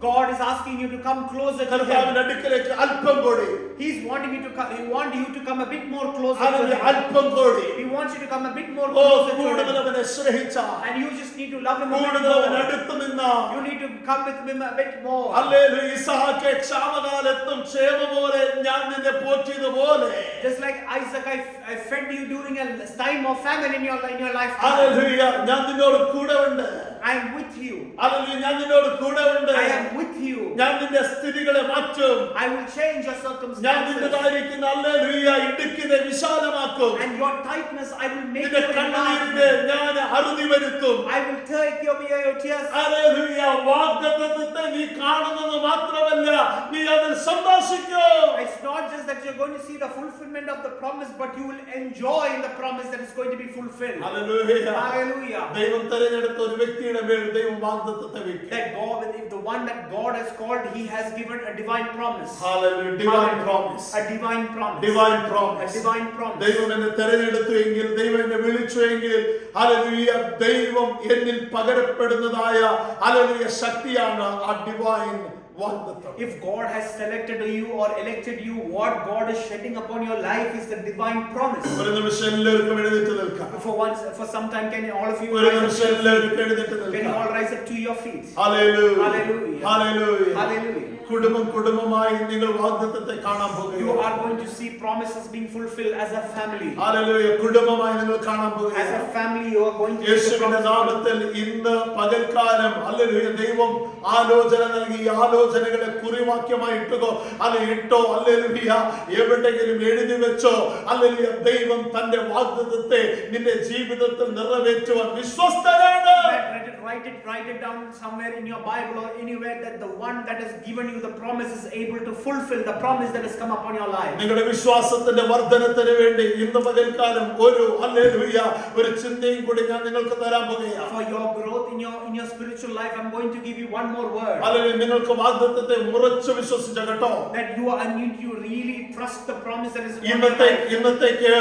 God is asking you to come closer to Him. കർത്താവിന്റെ അടുക്കലേക്ക് അല്പം കൂടി. He's wanting you to come. He wants you to come a bit more closer to hallelujah, Him. അല്പം കൂടി. He wants you to come a bit more oh closer to കൂടുതൽ Him. അവനെ സ്നേഹിച്ചാൽ, And you just need to love Him a bit കൂടുതൽ അവൻ more. അടുത്ത് നിന്നാൽ, You need to come with Him a bit more. ഹല്ലേലൂയ, ഇസ്ഹാക്കേ ക്ഷാമകാലത്തും ക്ഷേമ പോലെ ഞാൻ നിന്നെ പോറ്റിയതുപോലെ, Just like Isaac, I fed you during a time of famine in your life. Hallelujah, ഞാൻ നിന്നോട് കൂടെ ഉണ്ട്. I am with you. Hallelujah, ഞാൻ നിന്നോട് കൂടെ ഉണ്ട്. I am with you. ഞാൻ നിന്റെ സ്ഥിതികളെ മാറ്റും. I will change your ഞാൻ circumstances. നിന്റേതായിരിക്കുന്ന ഹല്ലേലൂയ ഇടുക്കിനെ വിശാലമാക്കും. And your tightness, I will make നിന്റെ you കണ്ണുനീരിനെ enlarge. ഞാൻ അറുതി വരുത്തും. I will take your tears. ഹല്ലേലൂയ, വാഗ്ദത്തത്തെ നീ കാണുന്നത് മാത്രമല്ല, നീ അതിൽ സന്തോഷിക്കും. It's not just that you're going to see the fulfillment of the promise, but you will enjoy the promise that is going to be fulfilled. Hallelujah. Hallelujah. ദൈവം തിരഞ്ഞെടുത്ത ഒരു വ്യക്തിയെ വ്യക്തിയുടെ മേൽ ദൈവം വാഗ്ദത്തത്തെ വെക്കും. That God, if the one that God has called, He has given a divine promise. Hallelujah. Divine promise. A divine promise. Divine A promise. divine promise. ദൈവം എന്നെ തെരഞ്ഞെടുത്തു എങ്കിൽ, ദൈവം എന്നെ വിളിച്ചു എങ്കിൽ, ഹല്ലേലൂയ, ദൈവം എന്നിൽ പകരപ്പെടുന്നതായ ഹല്ലേലൂയ ശക്തിയാണ് ആ ഡിവൈൻ വാഗ്ദത്തം. If God has selected you or elected you, what God is shedding upon your life is the divine promise. ഒരു നിമിഷം എല്ലാവർക്കും എഴുന്നേറ്റ് നിൽക്കാം. For some time, can all of you ഒരു rise നിമിഷം up? എല്ലാവർക്കും എഴുന്നേറ്റ് Can you നിൽക്കാം. all rise up to your feet? Hallelujah. Hallelujah. ഹല്ലേലൂയ. Hallelujah. കുടുംബമായി നിങ്ങൾ വാഗ്ദത്തത്തെ കാണാൻ You പോകുകയാണ്. are going to see promises being fulfilled as a family. Hallelujah. കുടുംബമായി നിങ്ങൾ കാണാൻ As a പോകുകയാണ്. family, you are going to see the യേശുവിന്റെ promises. നാമത്തിൽ ഇന്ന് പകൽക്കാലം ഹല്ലേലൂയ ദൈവം ആലോചന നൽകി. ഈ ആലോചനകളെ കുറിവാക്യമായി ഇട്ടുകോ ഇട്ടോ ഹല്ലേലൂയ എവിടെയെങ്കിലും എഴുതി വെച്ചോ. ഹല്ലേലൂയ ദൈവം തന്റെ വാഗ്ദത്തത്തെ നിന്റെ ജീവിതത്തിൽ നിറവേറ്റുവാൻ വിശ്വസ്തനാണ്. Write it down somewhere in your Bible or anywhere that the one that has given you the promise is able to fulfill the promise that has come upon your life. നിങ്ങളുടെ വിശ്വാസത്തിന്റെ വർധനത്തിന് വേണ്ടി ഇന്ന് പകൽക്കാലം ഒരു ഹല്ലേലൂയ ഒരു ചിന്തയും കൂടി ഞാൻ നിങ്ങൾക്ക് തരാൻ പോകുകയാണ്. For your growth in your spiritual life, I'm going to give you one more word. Hallelujah നിങ്ങൾക്ക് വാഗ്ദത്തത്തെ ഉറച്ചു വിശ്വസിച്ച കേട്ടോ. That you really trust the promise that is in your ഇന്നത്തേക്ക്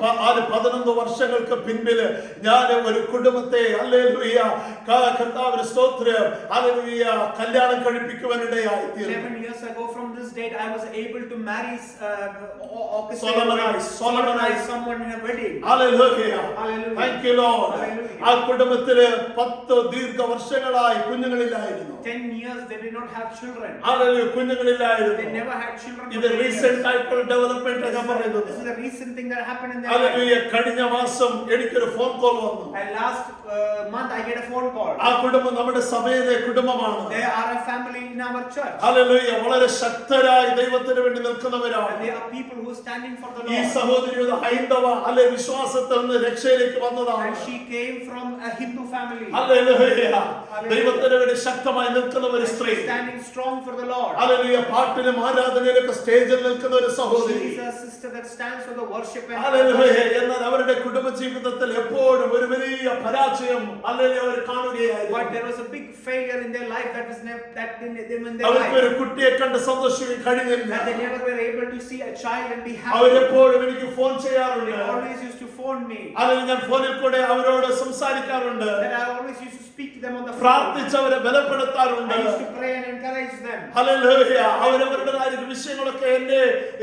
11 വർഷങ്ങൾക്ക് പിൻപില് ഞാൻ ഒരു കുടുംബത്തെ ഹല്ലേലൂയ കർത്താവിന്റെ സ്തോത്രം ഹല്ലേലൂയ കല്യാണം കഴിപ്പിക്കുവാനിടയായി തീർന്നു. 11 years ago from this date, I was able to marry Solomonize someone in a wedding. Hallelujah. Hallelujah. Thank you Lord. Hallelujah. ആ കുടുംബത്തില് 10 ദീർഘവർഷങ്ങളായി കുഞ്ഞുങ്ങളില്ലായിരുന്നു. 10 years they did not have children. Hallelujah. They കുഞ്ഞുങ്ങളില്ലായിരുന്നു. never had children. ഇത് recent ആയിട്ടുള്ള development ഒക്കെ പറയുന്നത്. This is a recent thing that happened in their life. Hallelujah. കഴിഞ്ഞ മാസം എനിക്കൊരു phone call വന്നു. And last month I get a phone call. ആ കുടുംബം നമ്മുടെ സഭയിലെ കുടുംബമാണ്. They are a family in our church. Hallelujah. വളരെ ശക്തരായി ദൈവത്തിന് വേണ്ടി നിൽക്കുന്നവരാണ്. They are people who are standing for the ഈ Lord. സഹോദരി ഒരു ഹൈന്ദവ അല്ലെ വിശ്വാസത്തിൽ നിന്ന് രക്ഷയിലേക്ക് വന്നതാണ്. And she came from a Hindu family. Hallelujah. ദൈവത്തിന് വേണ്ടി ശക്തമായി നിൽക്കുന്ന ഒരു And സ്ത്രീ. she's standing strong for the Lord. ഹല്ലേലൂയ. പാട്ടിലും ആരാധനയിലൊക്കെ സ്റ്റേജിൽ നിൽക്കുന്ന ഒരു സഹോദരി. She is a sister that stands for the worship and ഹല്ലേലൂയ. എന്നാൽ അവരുടെ കുടുംബ ജീവിതത്തിൽ എപ്പോഴും ഒരു വലിയ പരാജയം ഹല്ലേലൂയ അവർ കാണുകയായിരുന്നു. But there was a big failure in their life that was never that in their അവർക്ക് ഒരു life. കുട്ടിയെ കണ്ട് സന്തോഷിക്കാൻ കഴിഞ്ഞില്ല. That they never were able to see a child and be happy. അവരെപ്പോഴും എനിക്ക് ഫോൺ ചെയ്യാറുണ്ട്. They always used to phone me. അല്ലെങ്കിൽ ഞാൻ ഫോണിൽ കൂടെ അവരോട് സംസാരിക്കാറുണ്ട്. That I always used to speak to them on the phone. പ്രാർത്ഥിച്ചവരെ ബലപ്പെടുത്താറുണ്ട്. I used to pray and encourage them. Hallelujah. അവരവരുടേതായ വിഷയങ്ങളൊക്കെ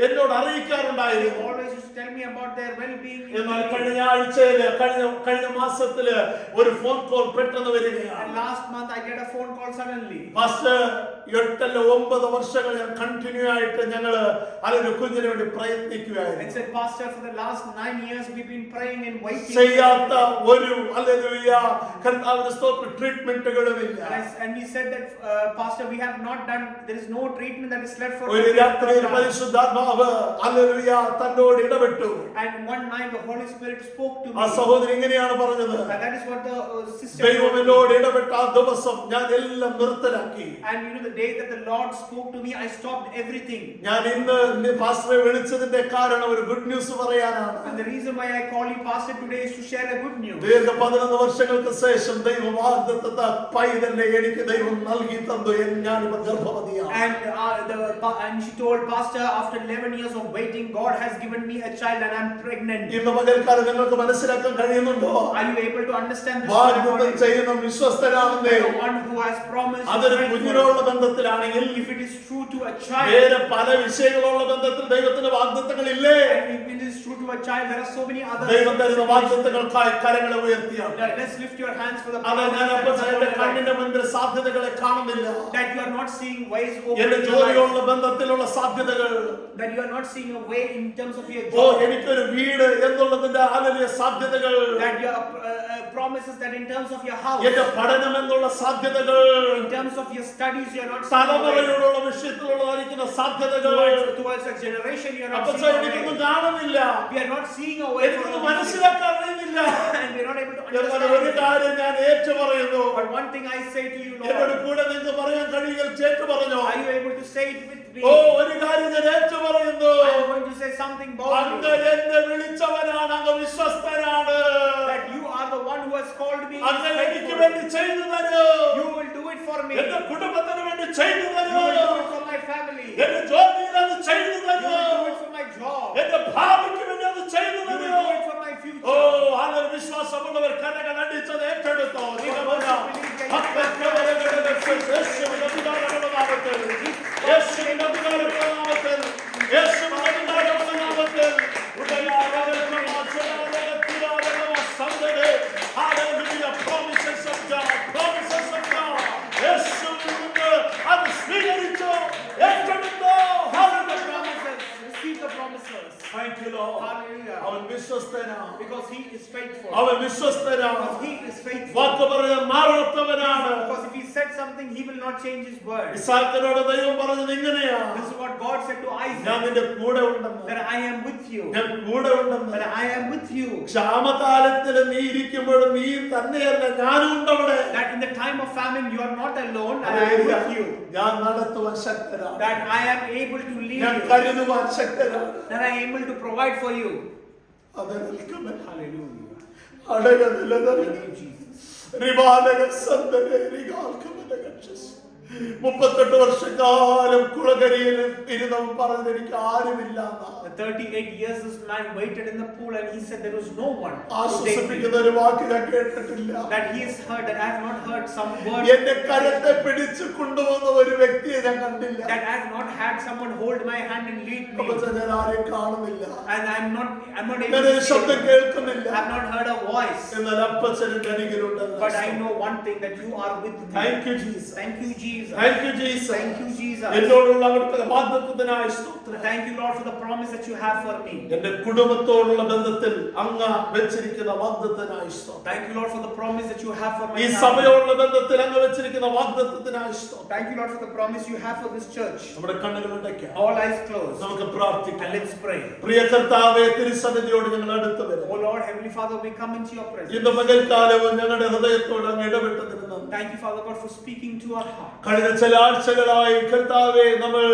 എന്നോട് അറിയിക്കാറുണ്ടായിരുന്നു. They always used to tell me about their well-being. എന്നാൽ കഴിഞ്ഞ ആഴ്ചയില് കഴിഞ്ഞ മാസത്തില് ഒരു ഫോൺ കോൾ പെട്ടെന്ന് വരികയാണ്. And last month I get a phone call suddenly. Pastor 8-9 വർഷങ്ങൾ ഞാൻ കണ്ടിന്യൂ ആയിട്ട് ഞങ്ങള് അതിന്റെ കുഞ്ഞിന് വേണ്ടി പ്രയത്നിക്കുകയായിരുന്നു. It said, Pastor, for the last 9 years we've been praying and waiting. ചെയ്യാത്ത ഒരു ഹല്ലേലൂയ കർത്താവിന്റെ സ്തോത്രം ട്രീറ്റ്മെന്റുകളുമില്ല. And we said that, Pastor, we have not done. There is no treatment that is left for. ഒരു രാത്രിയിൽ പരിശുദ്ധാത്മാവ് ഹല്ലേലൂയ തന്നോട് ഇടപെട്ടു. And one night the Holy Spirit spoke to ആ me. സഹോദരി ഇങ്ങനെയാണ് പറഞ്ഞത്. And that is what the sister ദൈവം told me. എന്നോട് ഇടപെട്ട ആ ദിവസം ഞാൻ എല്ലാം നിർത്തലാക്കി. And the day that the Lord spoke to me, I stopped everything. ഞാൻ ഇന്ന് പാസ്റ്ററെ വിളിച്ചതിന്റെ കാരണം ഒരു ഗുഡ് ന്യൂസ് പറയാനാണ്. And the reason why I call you Pastor today is to share a good news. ദീർഘ 11 വർഷങ്ങൾക്ക് ശേഷം ദൈവം വാഗ്ദത്തത്തെ പൈതലിനെ എനിക്ക് ദൈവം നൽകി തന്നു. ഞാനിപ്പോൾ ഗർഭവതിയാണ്. And she told Pastor, after 11 years of waiting, God has given me a child and I'm pregnant. ഇന്ന് പകൽക്കാലം നിങ്ങൾക്ക് മനസ്സിലാക്കാൻ കഴിയുന്നുണ്ടോ? Are you able to understand this? വാഗ്ദത്തം ചെയ്യുന്ന വിശ്വസ്തനാണെന്നേ. The one who has promised. അതൊരു കുഞ്ഞിനോടുള്ള ബന്ധത്തിലാണെങ്കിൽ, If it is true to a child. വേറെ പല വിഷയങ്ങളുള്ള ബന്ധത്തിൽ ദൈവത്തിന്റെ വാഗ്ദത്തങ്ങളില്ലേ? And if it is true to a child, there are so many others. ദൈവം തരുന്ന വാഗ്ദത്തങ്ങൾക്കായി കരങ്ങളെ ഉയർത്തിയാണ്. Let's lift your hands for the അത് ഞാൻ അപ്പോൾ promises that എന്റെ are കണ്ണിന്റെ മുൻപിൽ സാധ്യതകളെ കാണുന്നില്ല. that you are not seeing ways open എന്റെ in your life. ജോലിയുള്ള ബന്ധത്തിലുള്ള സാധ്യതകൾ, That you are not seeing a way in terms of your oh job. എനിക്കൊരു വീട് എന്നുള്ളതിന്റെ ആലലിയ സാധ്യതകൾ, That your promises that in terms of your house. എന്റെ പഠനം എന്നുള്ള സാധ്യതകൾ, In terms of your studies, you are not seeing a way. തലമുറയോടുള്ള വിഷയത്തിലുള്ളതായിരിക്കുന്ന സാധ്യതകൾ, Towards a generation, you are not അപ്പോൾ seeing a എനിക്കൊന്നും way. കാണുന്നില്ല. We are not seeing a way. എനിക്കൊന്നും മനസ്സിലാക്കാൻ കഴിയുന്നില്ല. And we are not able to എന്നാൽ ഒരു understand. കാര്യം ഞാൻ ഏറ്റു പറയുന്നു. But one thing I say to you, എന്നോട് Lord, കൂടെ നിങ്ങൾക്ക് പറയാൻ കഴിയുക ചേട്ടു പറഞ്ഞോ? are you able to say it with me? ഓ ഒരു കാര്യം ഞാൻ ഏറ്റു പറയുന്നു. I am going to say something boldly. അങ്ങ് എന്നെ വിളിച്ചവനാണ്, അങ്ങ് വിശ്വസ്തനാണ്. That you are the one who has has called me. അങ്ങ് is എനിക്ക് faithful. വേണ്ടി ചെയ്തു തരൂ. You will do it for me. എന്റെ കുടുംബത്തിന് വേണ്ടി ചെയ്തു You തരൂ. will do it for my family. എന്റെ ജോലിയിൽ അത് ചെയ്തു You തരൂ. will do it for my job. എന്റെ ഭാവിക്ക് വേണ്ടി അത് ചെയ്തു You will തരൂ. do it for my oh future. ആളൊരു വിശ്വാസമുള്ളവർ കരകൾ അടിച്ചത് ഏറ്റെടുത്തോ. Promises of God, promises of God. അത് സ്വീകരിച്ചോ, ഏറ്റെടുത്തോ. Receive the promises. Thank you, Lord. Hallelujah. അവൻ വിശ്വസ്തനാണ്. Because he is faithful. അവൻ വിശ്വസ്തനാണ്. Because he is faithful. വാക്ക് പറയാൻ മാറാത്തവനാണ്. Because if he said something, he will not change his word. ഇസ്ഹാക്കിനോട് ദൈവം പറഞ്ഞത് ഇങ്ങനെയാണ്. This is what God said to ഞാൻ Isaac. നിന്റെ കൂടെ ഉണ്ടെന്ന്. That I am with you. ഞാൻ കൂടെ ഉണ്ടെന്ന്. That I am with you. ക്ഷാമകാലത്തിൽ നീ ഇരിക്കുമ്പോഴും നീ തന്നെയല്ല, ഞാനും ഉണ്ടവിടെ. That in the time of famine, you are not alone. And I am with you. ഞാൻ നടത്തുവാൻ ശക്തനാണ്. That I am able to lead ഞാൻ you. കരുതുവാൻ ശക്തനാണ്. That I am able to provide for you. അത് നിൽക്കുമേ. Hallelujah. അടകനിലതല. Thank you, Jesus. റിവാലക സന്തനെ റിഗാൽക്കമന ഗച്ഛസ്. 38 വർഷക്കാലം കുളകരിയിൽ ഇരുന്നവൻ പറഞ്ഞത് എനിക്ക് ആരുമില്ല. 38 years this man waited in the pool and he said there was no one to take me. ആശ്വസിപ്പിക്കുന്ന ഒരു വാക്ക് ഞാൻ കേട്ടിട്ടില്ല. That he has heard, that I have not heard some word. എന്റെ കരത്തെ പിടിച്ചു കൊണ്ടുവന്ന ഒരു വ്യക്തിയെ ഞാൻ കണ്ടില്ല. That I have not had someone hold my hand and lead me. അപ്പോൾ ഞാൻ ആരെയും കാണുന്നില്ല. And I'm not able ഞാൻ to ഒരു see ശബ്ദം him. കേൾക്കുന്നില്ല. I have not heard a voice. എന്നാൽ അപ്പച്ചന്റെ അരികിലുണ്ടെന്ന്. But I know one thing, that you are with me. Thank you, Jesus. Thank you, Jesus. Thank you, Jesus. Thank you, Jesus. എന്നോടുള്ള അവിടുത്തെ വാഗ്ദത്തത്തിനായി സ്തോത്രം. Thank you, Lord, for the promise that you have for me. എന്റെ കുടുംബത്തോടുള്ള ബന്ധത്തിൽ അങ്ങ് വെച്ചിരിക്കുന്ന വാഗ്ദത്തത്തിനായി സ്തോത്രം. Thank you, Lord, for the promise that you have for my ഈ family. സഭയോടുള്ള ബന്ധത്തിൽ അങ്ങ് വെച്ചിരിക്കുന്ന വാഗ്ദത്തത്തിനായി സ്തോത്രം. Thank you, Lord, for the promise you have for this church. നമ്മുടെ കണ്ണുകൾ അടയ്ക്കാം. All eyes closed. നമുക്ക് And പ്രാർത്ഥിക്കാം. let's pray. പ്രിയ കർത്താവേ, തിരുസന്നിധിയോട് ഞങ്ങൾ അടുത്ത് വരുന്നു. Oh Lord, Heavenly Father, we come into your presence. ഇന്ന് പകൽക്കാലവും ഞങ്ങളുടെ ഹൃദയത്തോട് അങ്ങ് ഇടപെട്ടതിന് നന്ദി. Thank you, Father God, for speaking to our heart. കഴിഞ്ഞ ചില ആഴ്ചകളായി കർത്താവേ, നമ്മൾ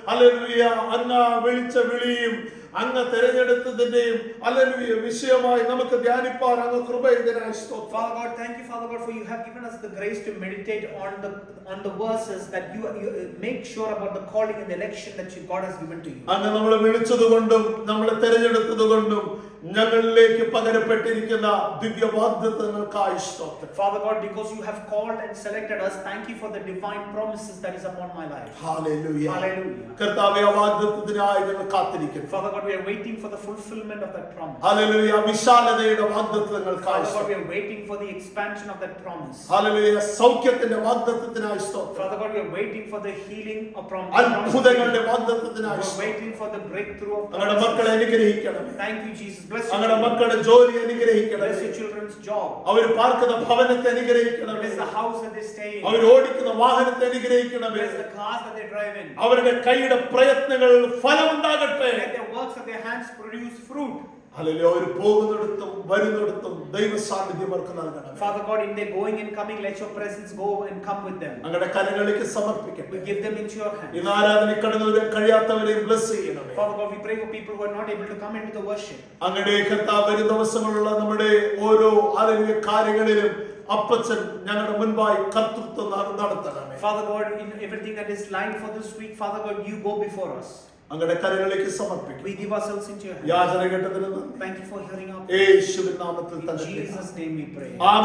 ഹല്ലേലൂയ അങ്ങ് വിളിച്ച വിളിയും അങ്ങ് തിരഞ്ഞെടുത്തതിന്റെയും ഹല്ലേലൂയ വിഷയമായി നമുക്ക് ധ്യാനിപ്പാൻ അങ്ങ് കൃപ ചെയ്തതിനായി സ്തോത്രം. Father God, thank you, Father God, for you have given us the grace to meditate on the verses, that you make sure about the calling and the election that God has given to you. അങ്ങ് നമ്മളെ വിളിച്ചതുകൊണ്ടും നമ്മളെ തിരഞ്ഞെടുത്തതുകൊണ്ടും ഞങ്ങളിലേക്ക് പകരപ്പെട്ടിരിക്കുന്ന ദിവ്യ വാഗ്ദത്തങ്ങൾക്കായി സ്തോത്രം. Father God, because you have called and selected us, thank you for the divine promises that is upon my life. Hallelujah. Hallelujah. കർത്താവേ, ആ വാഗ്ദത്തത്തിനായി ഞങ്ങൾ കാത്തിരിക്കുന്നു. Father God, we are waiting for the fulfillment of that promise. ഹല്ലേലൂയ. വിശാലതയുടെ വാഗ്ദത്തങ്ങൾക്കായി Father God, we സ്തോത്രം. are waiting for the expansion of that promise. ഹല്ലേലൂയ. സൗഖ്യത്തിന്റെ വാഗ്ദത്തത്തിനായി സ്തോത്രം. Father God, we are waiting for the healing of promise. അത്ഭുതങ്ങളുടെ We വാഗ്ദത്തത്തിനായി are സ്തോത്രം. waiting for the breakthrough of ഞങ്ങളുടെ promises. മക്കളെ അനുഗ്രഹിക്കണമേ. Thank you, Jesus. Bless your ഞങ്ങളുടെ children. മക്കളുടെ ജോലി അനുഗ്രഹിക്കണമേ. Bless your children's job. അവർ പാർക്കുന്ന ഭവനത്തെ അനുഗ്രഹിക്കണമേ. Bless the house that they stay in. അവർ ഓടിക്കുന്ന വാഹനത്തെ അനുഗ്രഹിക്കണമേ. Bless the cars that they drive in. അവരുടെ കൈയുടെ പ്രയത്നങ്ങൾ ഫലമുണ്ടാകട്ടെ. Let their works of their hands produce fruit. ഹല്ലേലൂയ. അവർ പോകുന്നിടത്തും വരുന്നിടത്തും ദൈവ സാന്നിധ്യം അവർക്ക് നൽകണം. Father God, in their going and coming, let your presence go and come with them. ഞങ്ങളുടെ കരങ്ങളിലേക്ക് സമർപ്പിക്കട്ടെ. We give them into your hands. ഇന്ന് ആരാധനയിൽ കടന്നു വരാൻ കഴിയാത്തവരെയും ബ്ലസ് ചെയ്യണമേ. Father God, we pray for people who are not able to come into the worship. അങ്ങയുടെ കർത്താവ് വരും ദിവസങ്ങളുള്ള നമ്മുടെ ഓരോ ആരോഗ്യ കാര്യങ്ങളിലും അപ്പച്ചൻ ഞങ്ങളുടെ മുൻപായി കർത്തൃത്വം നടത്തണമേ. Father God, in everything that is lined for this week, Father God, you go before us. അങ്ങയുടെ കരങ്ങളിലേക്ക് സമർപ്പിക്കും. We give ourselves into your hands. യാചന കേട്ടതിന് നന്ദി. Thank you for hearing our യേശുവിൻ നാമത്തിൽ prayer. In തന്നെ Jesus' name we pray. Amen.